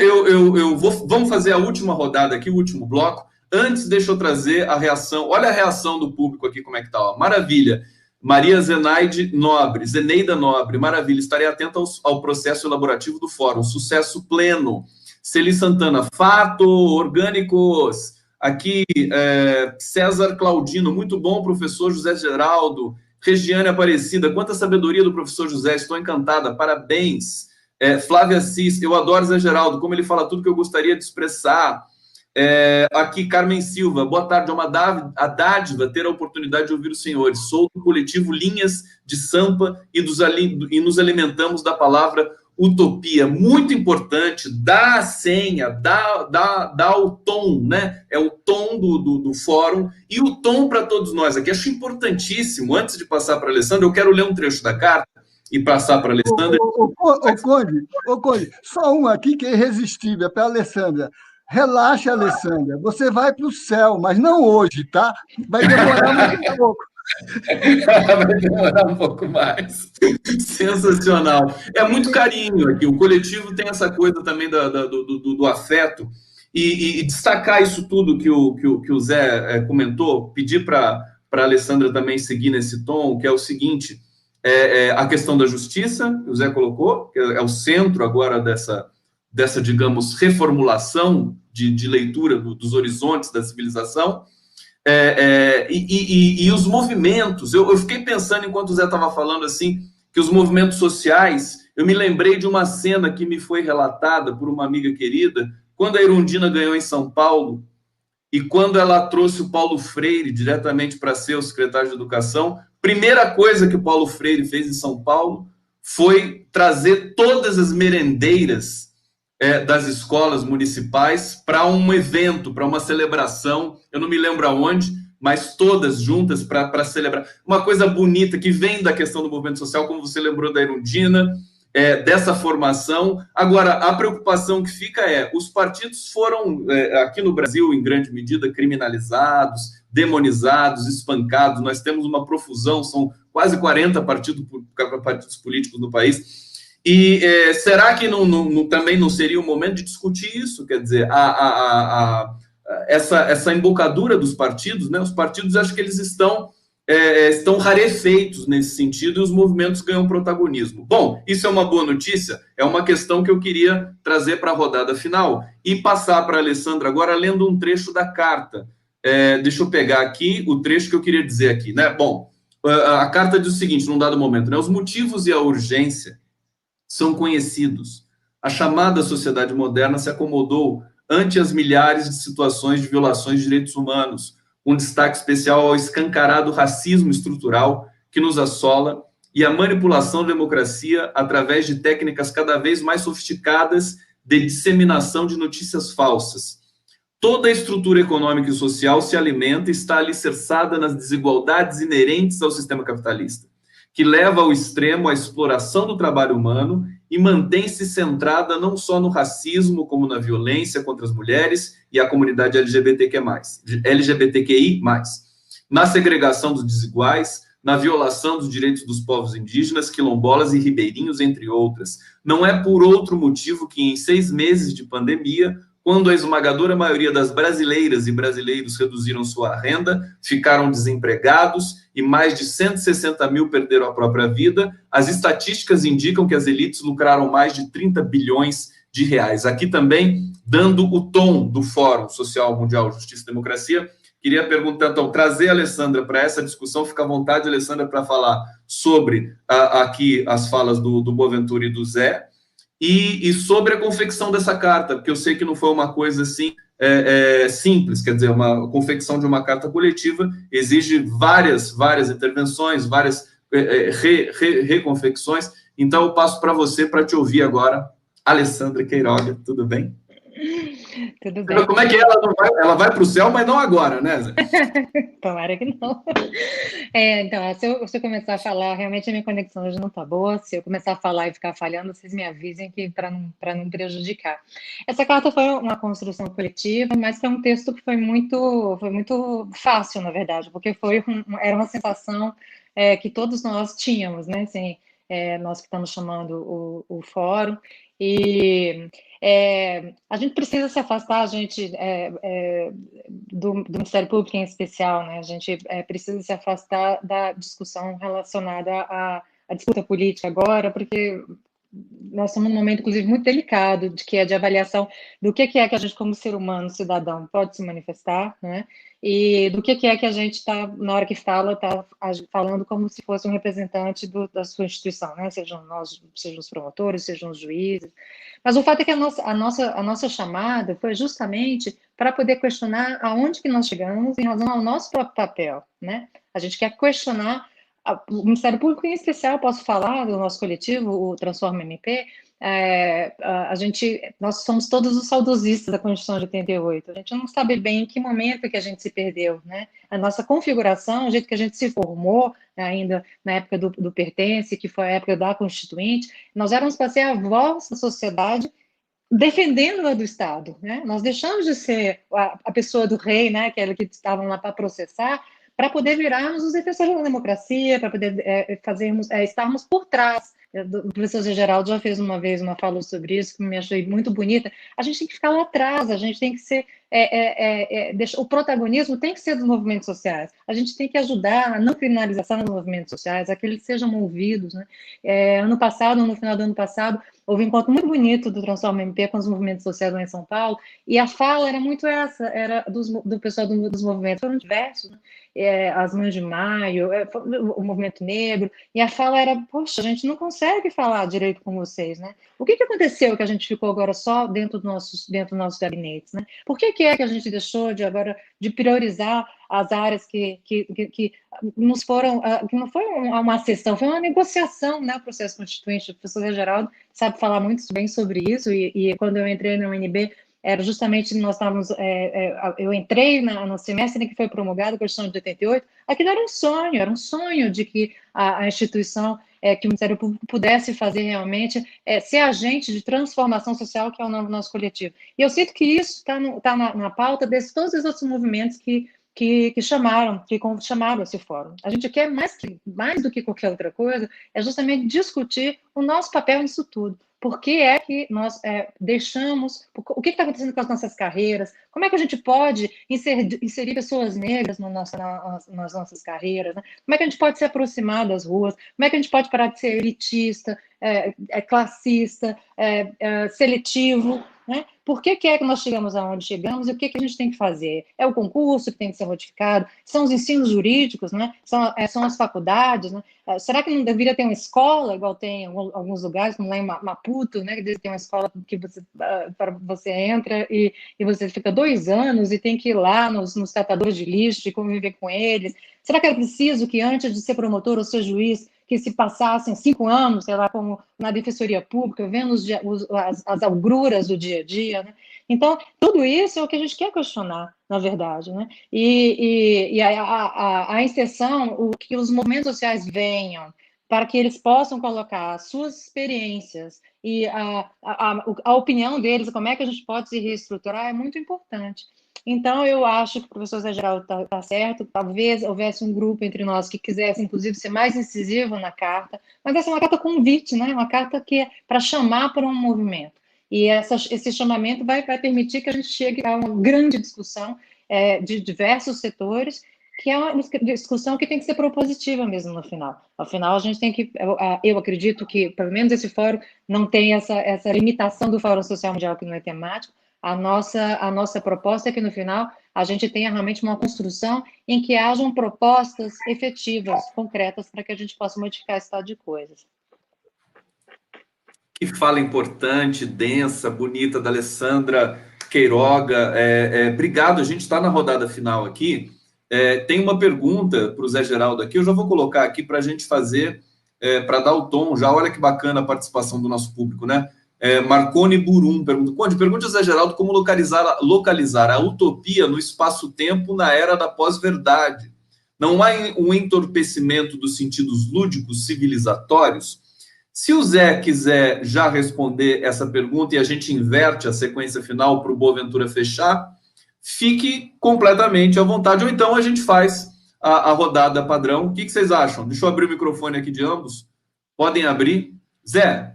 vamos fazer a última rodada aqui, o último bloco. Antes, deixa eu trazer a reação. Olha a reação do público aqui, como é que tá, ó. Maravilha. Maria Zeneida Nobre, maravilha. Estarei atenta ao processo elaborativo do fórum. Sucesso pleno. Celi Santana, fato, orgânicos. Aqui, César Claudino, muito bom, professor José Geraldo. Regiane Aparecida, quanta sabedoria do professor José, estou encantada, parabéns. Flávia Assis, eu adoro Zé Geraldo, como ele fala tudo que eu gostaria de expressar. Aqui, Carmen Silva, boa tarde, é uma dádiva ter a oportunidade de ouvir os senhores. Sou do coletivo Linhas de Sampa e nos alimentamos da palavra utopia. Muito importante, dá a senha, dá o tom, né? É o tom do fórum e o tom para todos nós aqui. Acho importantíssimo, antes de passar para a Alessandra, eu quero ler um trecho da carta e passar para a Alessandra. Conde, só um aqui que é irresistível, é para a Alessandra. Relaxa, Alessandra, você vai para o céu, mas não hoje, tá? Vai demorar muito pouco. Vai demorar um pouco mais. Sensacional. É muito carinho aqui. O coletivo tem essa coisa também do afeto. E destacar isso tudo que o Zé comentou, pedir para a Alessandra também seguir nesse tom, que é o seguinte, a questão da justiça, que o Zé colocou, que é o centro agora dessa, digamos, reformulação de leitura dos horizontes da civilização, e os movimentos. Eu fiquei pensando, enquanto o Zé estava falando assim, que os movimentos sociais, eu me lembrei de uma cena que me foi relatada por uma amiga querida, quando a Erundina ganhou em São Paulo, e quando ela trouxe o Paulo Freire diretamente para ser o secretário de Educação, primeira coisa que o Paulo Freire fez em São Paulo foi trazer todas as merendeiras das escolas municipais para um evento, para uma celebração, eu não me lembro aonde, mas todas juntas para celebrar. Uma coisa bonita que vem da questão do movimento social, como você lembrou da Erundina, dessa formação. Agora, a preocupação que fica os partidos foram, aqui no Brasil, em grande medida, criminalizados, demonizados, espancados. Nós temos uma profusão, são quase 40 partidos políticos no país. E será que também não seria o momento de discutir isso? Quer dizer, essa embocadura dos partidos, né? Os partidos, acho que eles estão rarefeitos nesse sentido e os movimentos ganham protagonismo. Bom, isso é uma boa notícia, é uma questão que eu queria trazer para a rodada final e passar para a Alessandra agora lendo um trecho da carta. Deixa eu pegar aqui o trecho que eu queria dizer aqui, né? Bom, a carta diz o seguinte, num dado momento, né? Os motivos e a urgência são conhecidos. A chamada sociedade moderna se acomodou ante as milhares de situações de violações de direitos humanos, um destaque especial ao escancarado racismo estrutural que nos assola e a manipulação da democracia através de técnicas cada vez mais sofisticadas de disseminação de notícias falsas. Toda a estrutura econômica e social se alimenta e está alicerçada nas desigualdades inerentes ao sistema capitalista, que leva ao extremo a exploração do trabalho humano e mantém-se centrada não só no racismo, como na violência contra as mulheres e a comunidade LGBTQI+, na segregação dos desiguais, na violação dos direitos dos povos indígenas, quilombolas e ribeirinhos, entre outras. Não é por outro motivo que, em 6 meses de pandemia, quando a esmagadora maioria das brasileiras e brasileiros reduziram sua renda, ficaram desempregados e mais de 160 mil perderam a própria vida, as estatísticas indicam que as elites lucraram mais de 30 bilhões de reais. Aqui também, dando o tom do Fórum Social Mundial Justiça e Democracia, queria perguntar, então, trazer a Alessandra para essa discussão. Fica à vontade, Alessandra, para falar sobre aqui as falas do Boaventura e do Zé, e sobre a confecção dessa carta, porque eu sei que não foi uma coisa assim simples, quer dizer, uma confecção de uma carta coletiva exige várias intervenções, várias reconfecções. Então, eu passo para você para te ouvir agora, Alessandra Queiroga, tudo bem? Tudo bem. Como é que ela vai para o céu, mas não agora, né, Zé? Tomara que não. Então, se eu começar a falar, realmente a minha conexão hoje não está boa. Se eu começar a falar e ficar falhando, vocês me avisem que para não prejudicar. Essa carta foi uma construção coletiva, mas foi um texto que foi muito fácil, na verdade, porque era uma sensação que todos nós tínhamos, né? Assim, nós que estamos chamando o fórum. E a gente precisa se afastar, do Ministério Público em especial, né? A gente precisa se afastar da discussão relacionada à disputa política agora, porque nós estamos num momento, inclusive, muito delicado, que é de avaliação do que é que a gente, como ser humano, cidadão, pode se manifestar, né? E do que é que a gente está, na hora que está falando como se fosse um representante da sua instituição, né? Sejam os promotores, sejam os juízes. Mas o fato é que a nossa chamada foi justamente para poder questionar aonde que nós chegamos em razão ao nosso próprio papel, né? A gente quer questionar o Ministério Público, em especial, posso falar do nosso coletivo, o Transforma MP. Nós somos todos os saudosistas da Constituição de 88. A gente não sabe bem em que momento que a gente se perdeu, né? A nossa configuração, o jeito que a gente se formou, ainda na época do Pertence, que foi a época da Constituinte, nós éramos para ser a voz da sociedade defendendo a do Estado, né? Nós deixamos de ser a pessoa do rei, né? Aquela que estavam lá para processar, para poder virarmos os defensores da democracia, para poder estarmos por trás. O professor Zé Geraldo já fez uma vez uma fala sobre isso, que me achei muito bonita. A gente tem que ficar lá atrás, a gente tem que ser... o protagonismo tem que ser dos movimentos sociais. A gente tem que ajudar a não criminalização dos movimentos sociais, a que eles sejam ouvidos, né? No final do ano passado, houve um encontro muito bonito do Transforma MP com os movimentos sociais lá em São Paulo, e a fala era muito essa, era do pessoal dos movimentos, foram diversos, né? As Mães de Maio, o Movimento Negro, e a fala era, poxa, a gente não consegue falar direito com vocês, né? O que aconteceu que a gente ficou agora só dentro dos nossos gabinetes, né? Por que é que a gente deixou de priorizar as áreas que nos foram, que não foi uma sessão, foi uma negociação, né? O processo constituinte. O professor Geraldo sabe falar muito bem sobre isso, e quando eu entrei na UNB, era justamente, nós estávamos, eu entrei no semestre em que foi promulgada a Constituição de 88, aquilo era um sonho de que a instituição, que o Ministério Público pudesse fazer realmente, ser agente de transformação social, que é o nosso coletivo. E eu sinto que isso está na pauta de todos os outros movimentos que chamaram esse fórum. A gente quer mais do que qualquer outra coisa, é justamente discutir o nosso papel nisso tudo. Por que é que nós deixamos... O que está acontecendo com as nossas carreiras? Como é que a gente pode inserir pessoas negras nas nossas carreiras? Né? Como é que a gente pode se aproximar das ruas? Como é que a gente pode parar de ser elitista, classista, seletivo? Né? Por que é que nós chegamos aonde chegamos e o que a gente tem que fazer? É o concurso que tem que ser modificado? São os ensinos jurídicos? Né? São as faculdades? Né? Será que não deveria ter uma escola, igual tem em alguns lugares, como lá em Maputo, né? Que tem uma escola que você entra e você fica 2 anos e tem que ir lá nos catadores de lixo e conviver com eles? Será que é preciso que antes de ser promotor ou ser juiz, que se passassem 5 anos, sei lá, como na Defensoria Pública, vendo as agruras do dia a dia, né? Então, tudo isso é o que a gente quer questionar, na verdade, né? E a inserção, que os movimentos sociais venham para que eles possam colocar as suas experiências e a opinião deles, como é que a gente pode se reestruturar, é muito importante. Então, eu acho que o professor Zé Geraldo está certo, talvez houvesse um grupo entre nós que quisesse, inclusive, ser mais incisivo na carta, mas essa é uma carta convite, né? Uma carta que é para chamar para um movimento. E esse chamamento vai permitir que a gente chegue a uma grande discussão de diversos setores, que é uma discussão que tem que ser propositiva mesmo no final. Afinal, a gente tem que... Eu acredito que, pelo menos esse fórum, não tem essa limitação do Fórum Social Mundial que não é temático. A nossa proposta é que, no final, a gente tenha realmente uma construção em que hajam propostas efetivas, concretas, para que a gente possa modificar esse estado de coisas. Que fala importante, densa, bonita, da Alessandra Queiroga. Obrigado, a gente está na rodada final aqui. Tem uma pergunta para o Zé Geraldo aqui, eu já vou colocar aqui para a gente fazer, para dar o tom já. Olha que bacana a participação do nosso público, né? Marconi Burum pergunta: Conde, pergunte ao Zé Geraldo como localizar a utopia no espaço-tempo na era da pós-verdade. Não há um entorpecimento dos sentidos lúdicos civilizatórios? Se o Zé quiser já responder essa pergunta e a gente inverte a sequência final para o Boaventura fechar, fique completamente à vontade, ou então a gente faz a rodada padrão. O que vocês acham? Deixa eu abrir o microfone aqui de ambos. Podem abrir. Zé.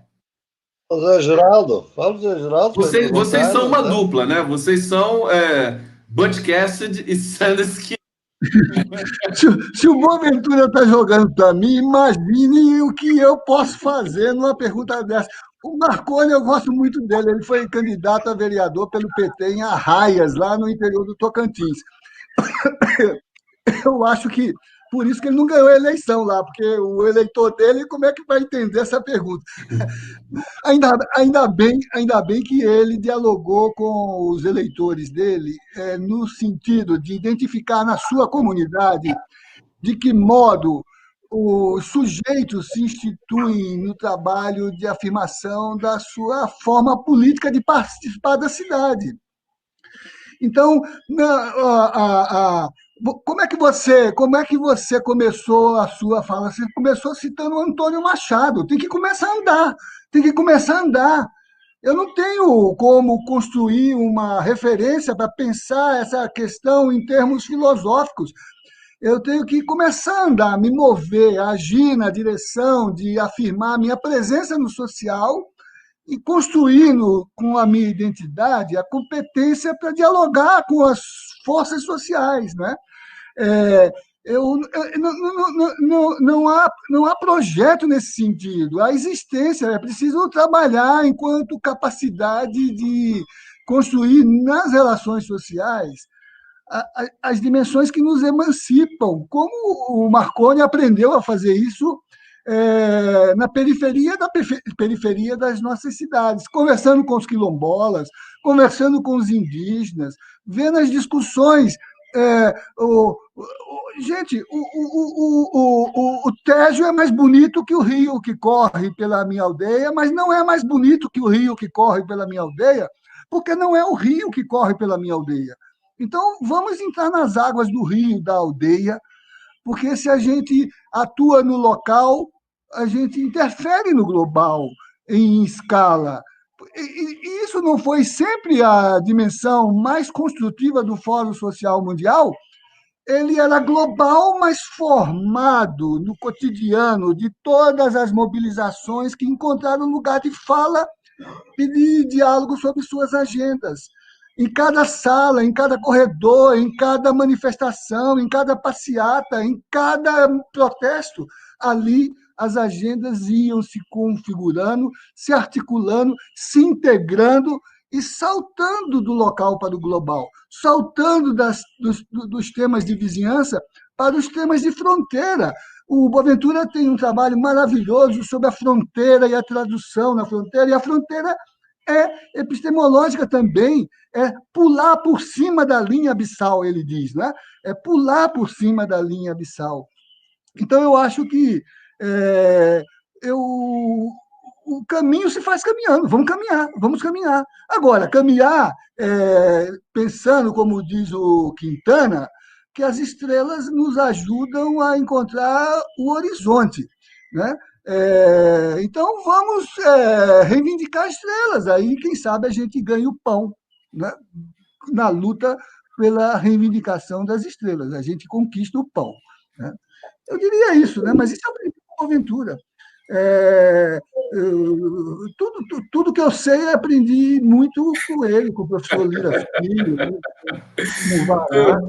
Zé Geraldo, fala, Zé Geraldo. Vocês são uma dupla, né? Vocês são Butch Cassidy e Sanders. Se o Boaventura está jogando para mim, imagine o que eu posso fazer numa pergunta dessa. O Marconi, eu gosto muito dele, ele foi candidato a vereador pelo PT em Arraias, lá no interior do Tocantins. Eu acho que por isso que ele não ganhou a eleição lá, porque o eleitor dele, como é que vai entender essa pergunta? Ainda bem que ele dialogou com os eleitores dele, no sentido de identificar na sua comunidade de que modo os sujeitos se instituem no trabalho de afirmação da sua forma política de participar da cidade. Então, como é que você começou a sua fala? Você começou citando o Antônio Machado. Tem que começar a andar. Eu não tenho como construir uma referência para pensar essa questão em termos filosóficos. Eu tenho que começar a andar, me mover, agir na direção de afirmar minha presença no social e construindo com a minha identidade a competência para dialogar com as forças sociais, né? Não há projeto nesse sentido. A existência é preciso trabalhar enquanto capacidade de construir nas relações sociais as dimensões que nos emancipam, como o Marconi aprendeu a fazer isso na periferia das nossas cidades, conversando com os quilombolas, conversando com os indígenas, vendo as discussões. Gente, o Tejo é mais bonito que o rio que corre pela minha aldeia, mas não é mais bonito que o rio que corre pela minha aldeia, porque não é o rio que corre pela minha aldeia. Então, vamos entrar nas águas do rio da aldeia, porque se a gente atua no local, a gente interfere no global, em escala. E isso não foi sempre a dimensão mais construtiva do Fórum Social Mundial? Ele era global, mas formado no cotidiano de todas as mobilizações que encontraram lugar de fala e de diálogo sobre suas agendas. Em cada sala, em cada corredor, em cada manifestação, em cada passeata, em cada protesto, ali as agendas iam se configurando, se articulando, se integrando e saltando do local para o global, saltando dos temas de vizinhança para os temas de fronteira. O Boaventura tem um trabalho maravilhoso sobre a fronteira e a tradução na fronteira, e a fronteira é epistemológica também, é pular por cima da linha abissal, ele diz, né? É pular por cima da linha abissal. Então, eu acho que o caminho se faz caminhando, vamos caminhar. Agora, caminhar pensando, como diz o Quintana, que as estrelas nos ajudam a encontrar o horizonte. né? Então, vamos reivindicar estrelas. Aí, quem sabe, a gente ganha o pão, né? Na luta pela reivindicação das estrelas. A gente conquista o pão, né? Eu diria isso, né? Mas isso é uma aventura. É, tudo que eu sei, eu aprendi muito com ele, com o professor Lira Filho, né? Com o Vará.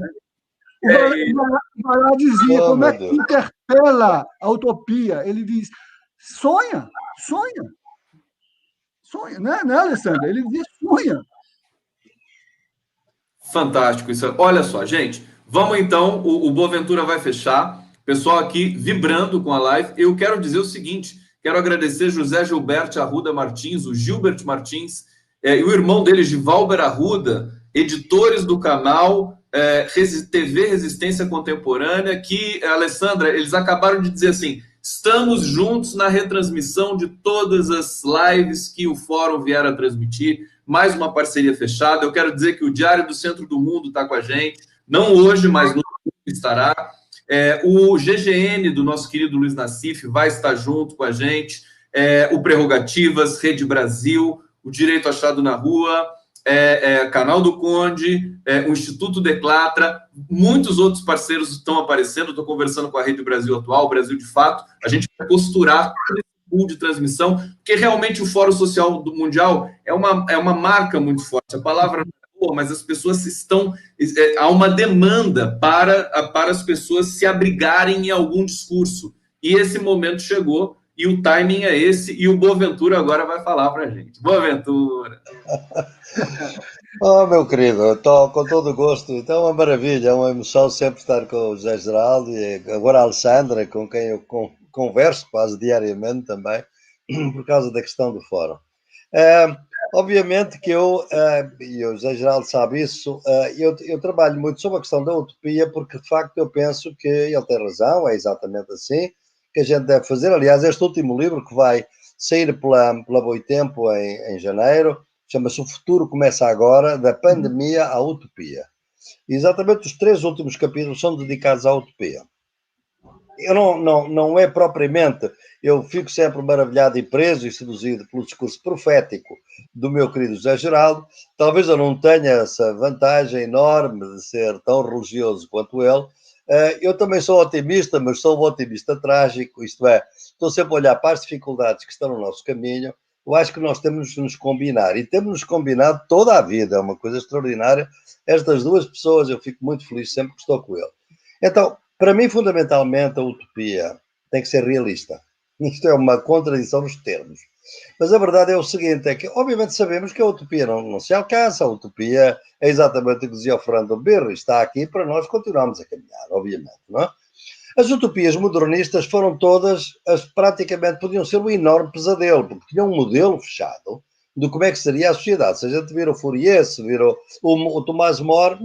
O Vará dizia, Oh, como é meu que Deus. interpela a utopia? Ele diz, sonha, sonha, sonha, né, Alessandra? Ele diz, sonha. Fantástico isso. Olha só, gente. Vamos então. O Boaventura vai fechar. Pessoal aqui vibrando com a live. Eu quero dizer o seguinte: quero agradecer José Gilberto Arruda Martins, o Gilbert Martins, e o irmão dele, Givalber Arruda, editores do canal TV Resistência Contemporânea, que, Alessandra, eles acabaram de dizer assim: estamos juntos na retransmissão de todas as lives que o Fórum vier a transmitir. Mais uma parceria fechada. Eu quero dizer que o Diário do Centro do Mundo está com a gente, não hoje, mas no futuro estará. O GGN do nosso querido Luiz Nassif vai estar junto com a gente. O Prerrogativas, Rede Brasil, o Direito Achado na Rua, Canal do Conde, o Instituto Declatra, muitos outros parceiros estão aparecendo. Estou conversando com a Rede Brasil Atual, Brasil de Fato. A gente vai costurar pool de transmissão, porque realmente o Fórum Social do Mundial é uma marca muito forte. A palavra não é boa, mas as pessoas estão... há uma demanda para as pessoas se abrigarem em algum discurso. E esse momento chegou, e o timing é esse, e o Boaventura agora vai falar para a gente. Boaventura! Oh, meu querido, estou com todo o gosto. Então, é uma maravilha, é uma emoção sempre estar com o José Geraldo e agora a Alessandra, com quem eu converso quase diariamente também, por causa da questão do fórum. Obviamente que e o José Geraldo sabe isso, eu trabalho muito sobre a questão da utopia, porque de facto eu penso que ele tem razão, é exatamente assim que a gente deve fazer. Aliás, este último livro que vai sair pela Boitempo em janeiro, chama-se O Futuro Começa Agora, da Pandemia à Utopia. E exatamente os 3 últimos capítulos são dedicados à utopia. Eu não é propriamente, eu fico sempre maravilhado e preso e seduzido pelo discurso profético do meu querido José Geraldo. Talvez eu não tenha essa vantagem enorme de ser tão religioso quanto ele. Eu também sou otimista, mas sou um otimista trágico, isto é, estou sempre a olhar para as dificuldades que estão no nosso caminho. Eu acho que nós temos de nos combinar, e temos-nos combinado toda a vida, é uma coisa extraordinária. Estas 2 pessoas, eu fico muito feliz sempre que estou com ele. Então, para mim, fundamentalmente, a utopia tem que ser realista. Isto é uma contradição nos termos. Mas a verdade é o seguinte, é que obviamente sabemos que a utopia não se alcança, a utopia é exatamente o que dizia o Fernando Birri, está aqui para nós continuarmos a caminhar, obviamente, não é? As utopias modernistas foram todas, praticamente podiam ser um enorme pesadelo, porque tinham um modelo fechado de como é que seria a sociedade. Se a gente vir o Fourier, se vir o Tomás More,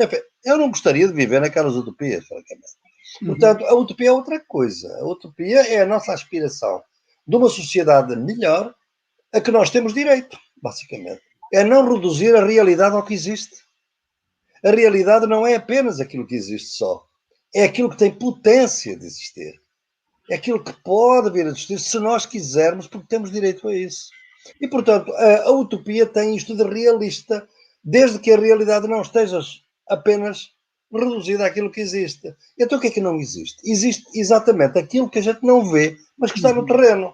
eu não gostaria de viver naquelas utopias, francamente. Portanto, a utopia é outra coisa. A utopia é a nossa aspiração de uma sociedade melhor a que nós temos direito, basicamente. É não reduzir a realidade ao que existe. A realidade não é apenas aquilo que existe só. É aquilo que tem potência de existir. É aquilo que pode vir a existir se nós quisermos, porque temos direito a isso. E, portanto, a utopia tem isto de realista, desde que a realidade não esteja apenas reduzida àquilo que existe. Então, o que é que não existe? Existe exatamente aquilo que a gente não vê, mas que está no terreno.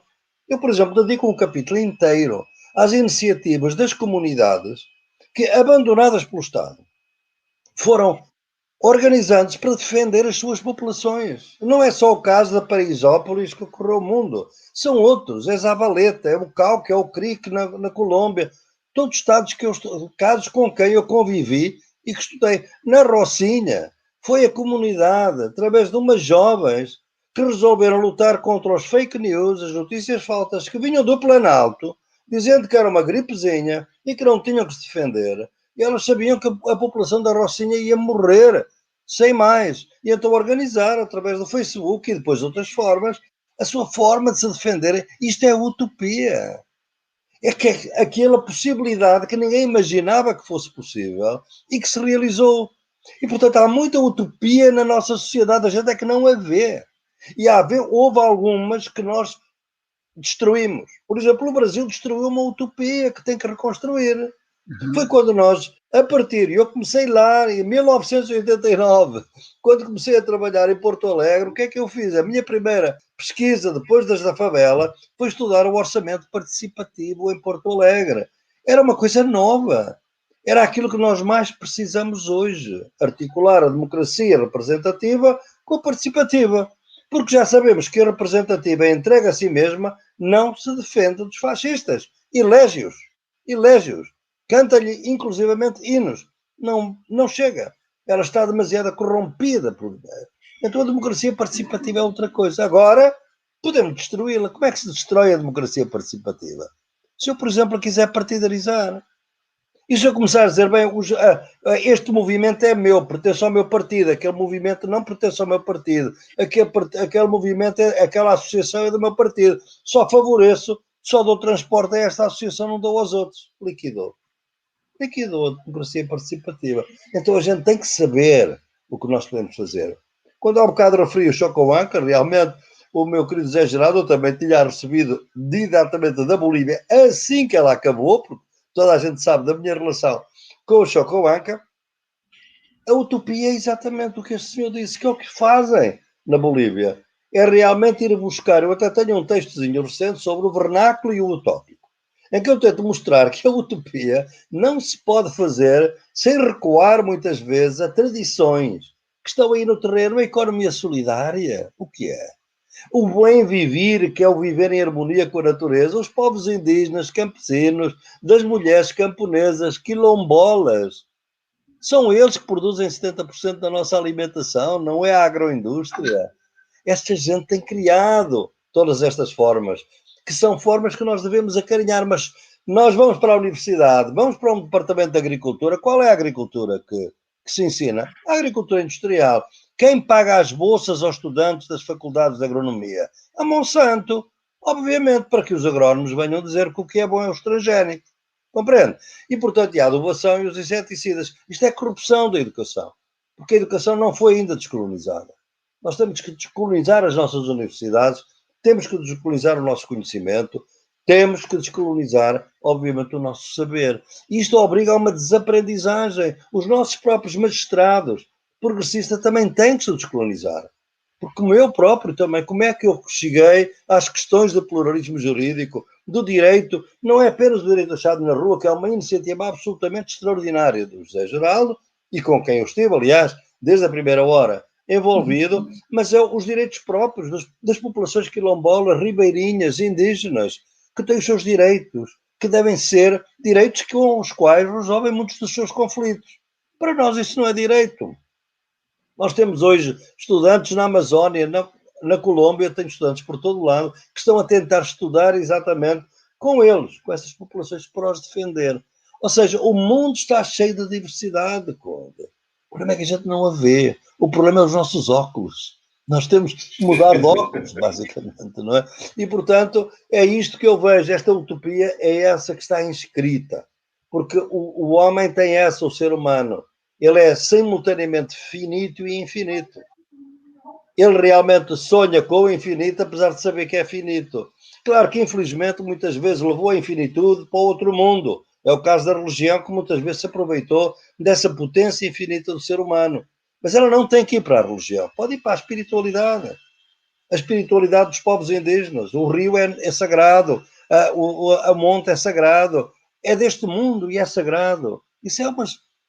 Eu, por exemplo, dedico um capítulo inteiro às iniciativas das comunidades que, abandonadas pelo Estado, foram organizantes para defender as suas populações. Não é só o caso da Paraisópolis que ocorreu ao mundo. São outros. É Zavaleta, é o Cauca, é o Crique na Colômbia. Todos estados casos com quem eu convivi e que estudei. Na Rocinha, foi a comunidade, através de umas jovens, que resolveram lutar contra os fake news, as notícias falsas que vinham do Planalto, dizendo que era uma gripezinha e que não tinham que se defender. E elas sabiam que a população da Rocinha ia morrer, sem mais. E então organizaram, através do Facebook e depois de outras formas, a sua forma de se defender. Isto é utopia. É que aquela possibilidade que ninguém imaginava que fosse possível e que se realizou. E, portanto, há muita utopia na nossa sociedade, a gente é que não a vê. E houve algumas que nós destruímos. Por exemplo, o Brasil destruiu uma utopia que tem que reconstruir. Foi quando nós, eu comecei lá em 1989, quando comecei a trabalhar em Porto Alegre, o que é que eu fiz? A minha primeira pesquisa, depois da favela, foi estudar o orçamento participativo em Porto Alegre. Era uma coisa nova. Era aquilo que nós mais precisamos hoje, articular a democracia representativa com a participativa. Porque já sabemos que a representativa entregue a si mesma não se defende dos fascistas. Elege-os. Canta-lhe inclusivamente hinos. Não chega. Ela está demasiado corrompida. Então a democracia participativa é outra coisa. Agora, podemos destruí-la. Como é que se destrói a democracia participativa? Se eu, por exemplo, quiser partidarizar. E se eu começar a dizer, bem, este movimento é meu, pertence ao meu partido, aquele movimento não pertence ao meu partido, aquele movimento, aquela associação é do meu partido, só favoreço, só dou transporte a esta associação, não dou aos outros. Liquidou a democracia participativa. Então a gente tem que saber o que nós podemos fazer. Quando há um bocado referi o Chocobanca, realmente o meu querido Zé Geraldo, eu também tinha recebido diretamente da Bolívia assim que ela acabou, porque toda a gente sabe da minha relação com o Chocobanca. A utopia é exatamente o que este senhor disse, que é o que fazem na Bolívia. É realmente ir buscar. Eu até tenho um textozinho recente sobre o vernáculo e o utópico, em que eu tento mostrar que a utopia não se pode fazer sem recuar muitas vezes a tradições que estão aí no terreno, a economia solidária. O que é? O bem viver, que é o viver em harmonia com a natureza, os povos indígenas, campesinos, das mulheres camponesas, quilombolas. São eles que produzem 70% da nossa alimentação, não é a agroindústria. Esta gente tem criado todas estas formas, que são formas que nós devemos acarinhar, mas nós vamos para a universidade, vamos para um departamento de agricultura. Qual é a agricultura que se ensina? A agricultura industrial. Quem paga as bolsas aos estudantes das faculdades de agronomia? A Monsanto, obviamente, para que os agrónomos venham dizer que o que é bom é os transgénicos. Compreende? E, portanto, a adubação e os inseticidas. Isto é corrupção da educação, porque a educação não foi ainda descolonizada. Nós temos que descolonizar as nossas universidades, temos que descolonizar o nosso conhecimento, temos que descolonizar, obviamente, o nosso saber. E isto obriga a uma desaprendizagem. Os nossos próprios magistrados progressistas também têm que se descolonizar. Porque como eu próprio também, como é que eu cheguei às questões do pluralismo jurídico, do direito, não é apenas o direito achado na rua, que é uma iniciativa absolutamente extraordinária do José Geraldo, e com quem eu estive, aliás, desde a primeira hora, envolvido, mas é os direitos próprios das populações quilombolas, ribeirinhas, indígenas, que têm os seus direitos, que devem ser direitos com os quais resolvem muitos dos seus conflitos. Para nós isso não é direito. Nós temos hoje estudantes na Amazónia, na Colômbia, tem estudantes por todo o lado que estão a tentar estudar exatamente com eles, com essas populações, para os defender. Ou seja, o mundo está cheio de diversidade, Conde. O problema é que a gente não a vê. O problema é os nossos óculos. Nós temos que mudar de óculos, basicamente, não é? E, portanto, é isto que eu vejo. Esta utopia é essa que está inscrita. Porque o homem tem essa, o ser humano. Ele é simultaneamente finito e infinito. Ele realmente sonha com o infinito, apesar de saber que é finito. Claro que, infelizmente, muitas vezes levou a infinitude para outro mundo. É o caso da religião, que muitas vezes se aproveitou dessa potência infinita do ser humano. Mas ela não tem que ir para a religião. Pode ir para a espiritualidade. A espiritualidade dos povos indígenas. O rio é sagrado. A monte é sagrado. É deste mundo e é sagrado. Isso é uma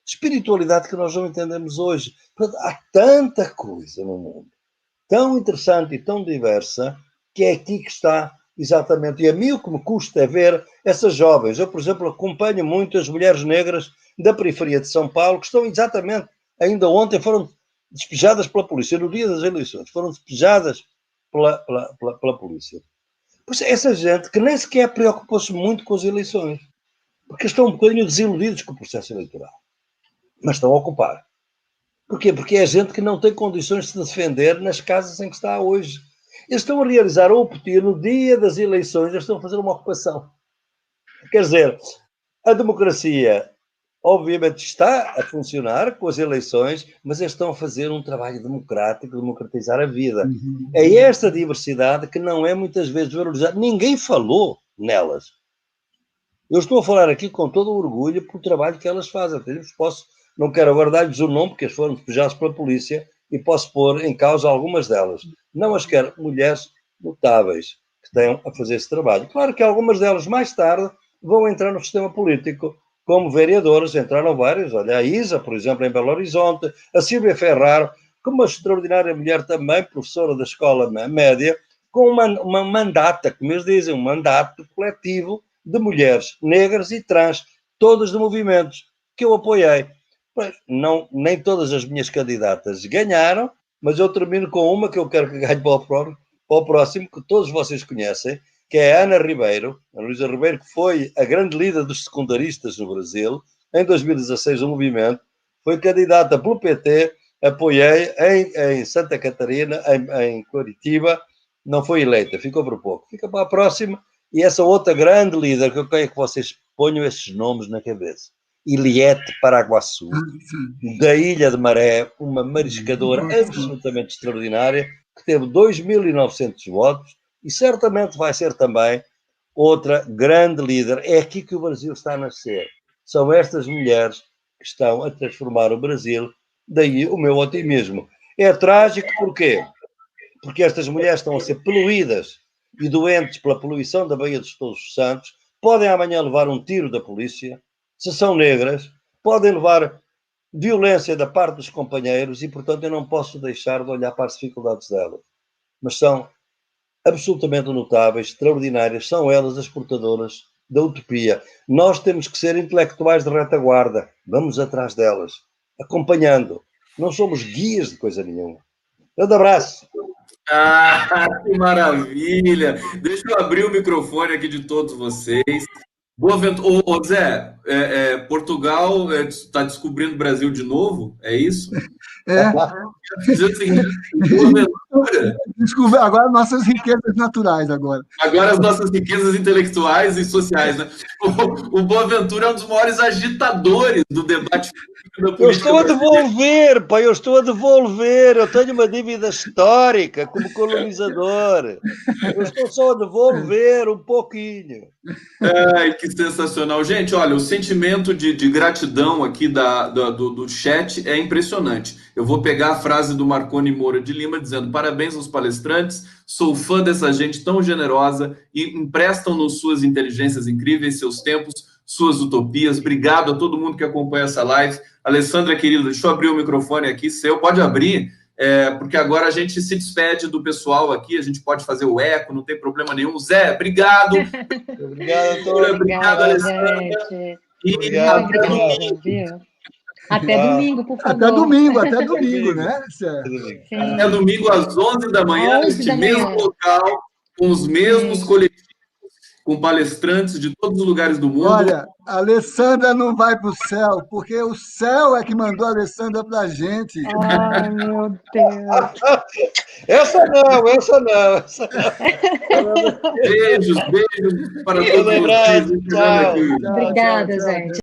espiritualidade que nós não entendemos hoje. Há tanta coisa no mundo, tão interessante e tão diversa, que é aqui que está exatamente. E a mim o que me custa é ver essas jovens. Eu, por exemplo, acompanho muito as mulheres negras da periferia de São Paulo, que estão exatamente, ainda ontem foram despejadas pela polícia, no dia das eleições, foram despejadas pela polícia. Pois essa gente que nem sequer preocupou-se muito com as eleições, porque estão um bocadinho desiludidos com o processo eleitoral. Mas estão a ocupar. Porquê? Porque é gente que não tem condições de se defender nas casas em que está hoje. Eles estão a realizar ou pedir no dia das eleições, eles estão a fazer uma ocupação. Quer dizer, a democracia obviamente está a funcionar com as eleições, mas eles estão a fazer um trabalho democrático, democratizar a vida. É esta diversidade que não é muitas vezes valorizada. Ninguém falou nelas. Eu estou a falar aqui com todo o orgulho pelo trabalho que elas fazem. Não quero agora dar-lhes o nome, porque eles foram despejados pela polícia, e posso pôr em causa algumas delas. Não as quero, mulheres notáveis que tenham a fazer esse trabalho. Claro que algumas delas, mais tarde, vão entrar no sistema político. Como vereadoras, entraram várias. Olha, a Isa, por exemplo, em Belo Horizonte, a Silvia Ferraro, como uma extraordinária mulher também, professora da escola média, com uma mandata, como eles dizem, um mandato coletivo de mulheres negras e trans, todas de movimentos, que eu apoiei. Pois, nem todas as minhas candidatas ganharam, mas eu termino com uma que eu quero que ganhe para o próximo, que todos vocês conhecem, que é a Ana Ribeiro, a Luísa Ribeiro, que foi a grande líder dos secundaristas no Brasil, em 2016 o movimento, foi candidata pelo PT, apoiei em Santa Catarina, em Curitiba, não foi eleita, ficou por pouco. Fica para a próxima, e essa outra grande líder, que eu quero que vocês ponham esses nomes na cabeça. Iliete Paraguaçu, da Ilha de Maré, uma mariscadora absolutamente extraordinária, que teve 2.900 votos, e certamente vai ser também outra grande líder. É aqui que o Brasil está a nascer. São estas mulheres que estão a transformar o Brasil, daí o meu otimismo. É trágico, porquê? Porque estas mulheres estão a ser poluídas e doentes pela poluição da Baía de Todos os Santos, podem amanhã levar um tiro da polícia, se são negras, podem levar violência da parte dos companheiros e, portanto, eu não posso deixar de olhar para as dificuldades delas. Mas são absolutamente notáveis, extraordinárias, são elas as portadoras da utopia. Nós temos que ser intelectuais de retaguarda, vamos atrás delas, acompanhando. Não somos guias de coisa nenhuma. Grande abraço. Que maravilha! Deixa eu abrir o microfone aqui de todos vocês. Boaventura, ô Zé, Portugal está descobrindo o Brasil de novo? É isso? Dizer o seguinte, Boaventura. Desculpa, agora nossas riquezas naturais agora. Agora as nossas riquezas intelectuais e sociais, né? O Boaventura é um dos maiores agitadores do debate da política. Eu estou a devolver, pai, eu tenho uma dívida histórica como colonizador. Eu estou só a devolver um pouquinho. Ai, que sensacional. Gente, olha, o sentimento de gratidão aqui do chat é impressionante. Eu vou pegar a frase do Marconi Moura de Lima dizendo: parabéns aos palestrantes, sou fã dessa gente tão generosa e emprestam-nos suas inteligências incríveis, seus tempos, suas utopias. Obrigado a todo mundo que acompanha essa live. Alessandra, querida, deixa eu abrir o microfone aqui, seu, pode abrir, porque agora a gente se despede do pessoal aqui, a gente pode fazer o eco, não tem problema nenhum. Zé, obrigado. Obrigado a todos. Obrigado, Alessandra. Gente. Obrigado. Até domingo, por favor. Até domingo, né? Sim. Até domingo às 11 da manhã, neste mesmo local, com os mesmos coletivos, com palestrantes de todos os lugares do mundo. Olha, a Alessandra não vai para o céu, porque o céu é que mandou a Alessandra para a gente. Ai, meu Deus. Essa não. Beijos para todos vocês. Tchau. Obrigada, gente.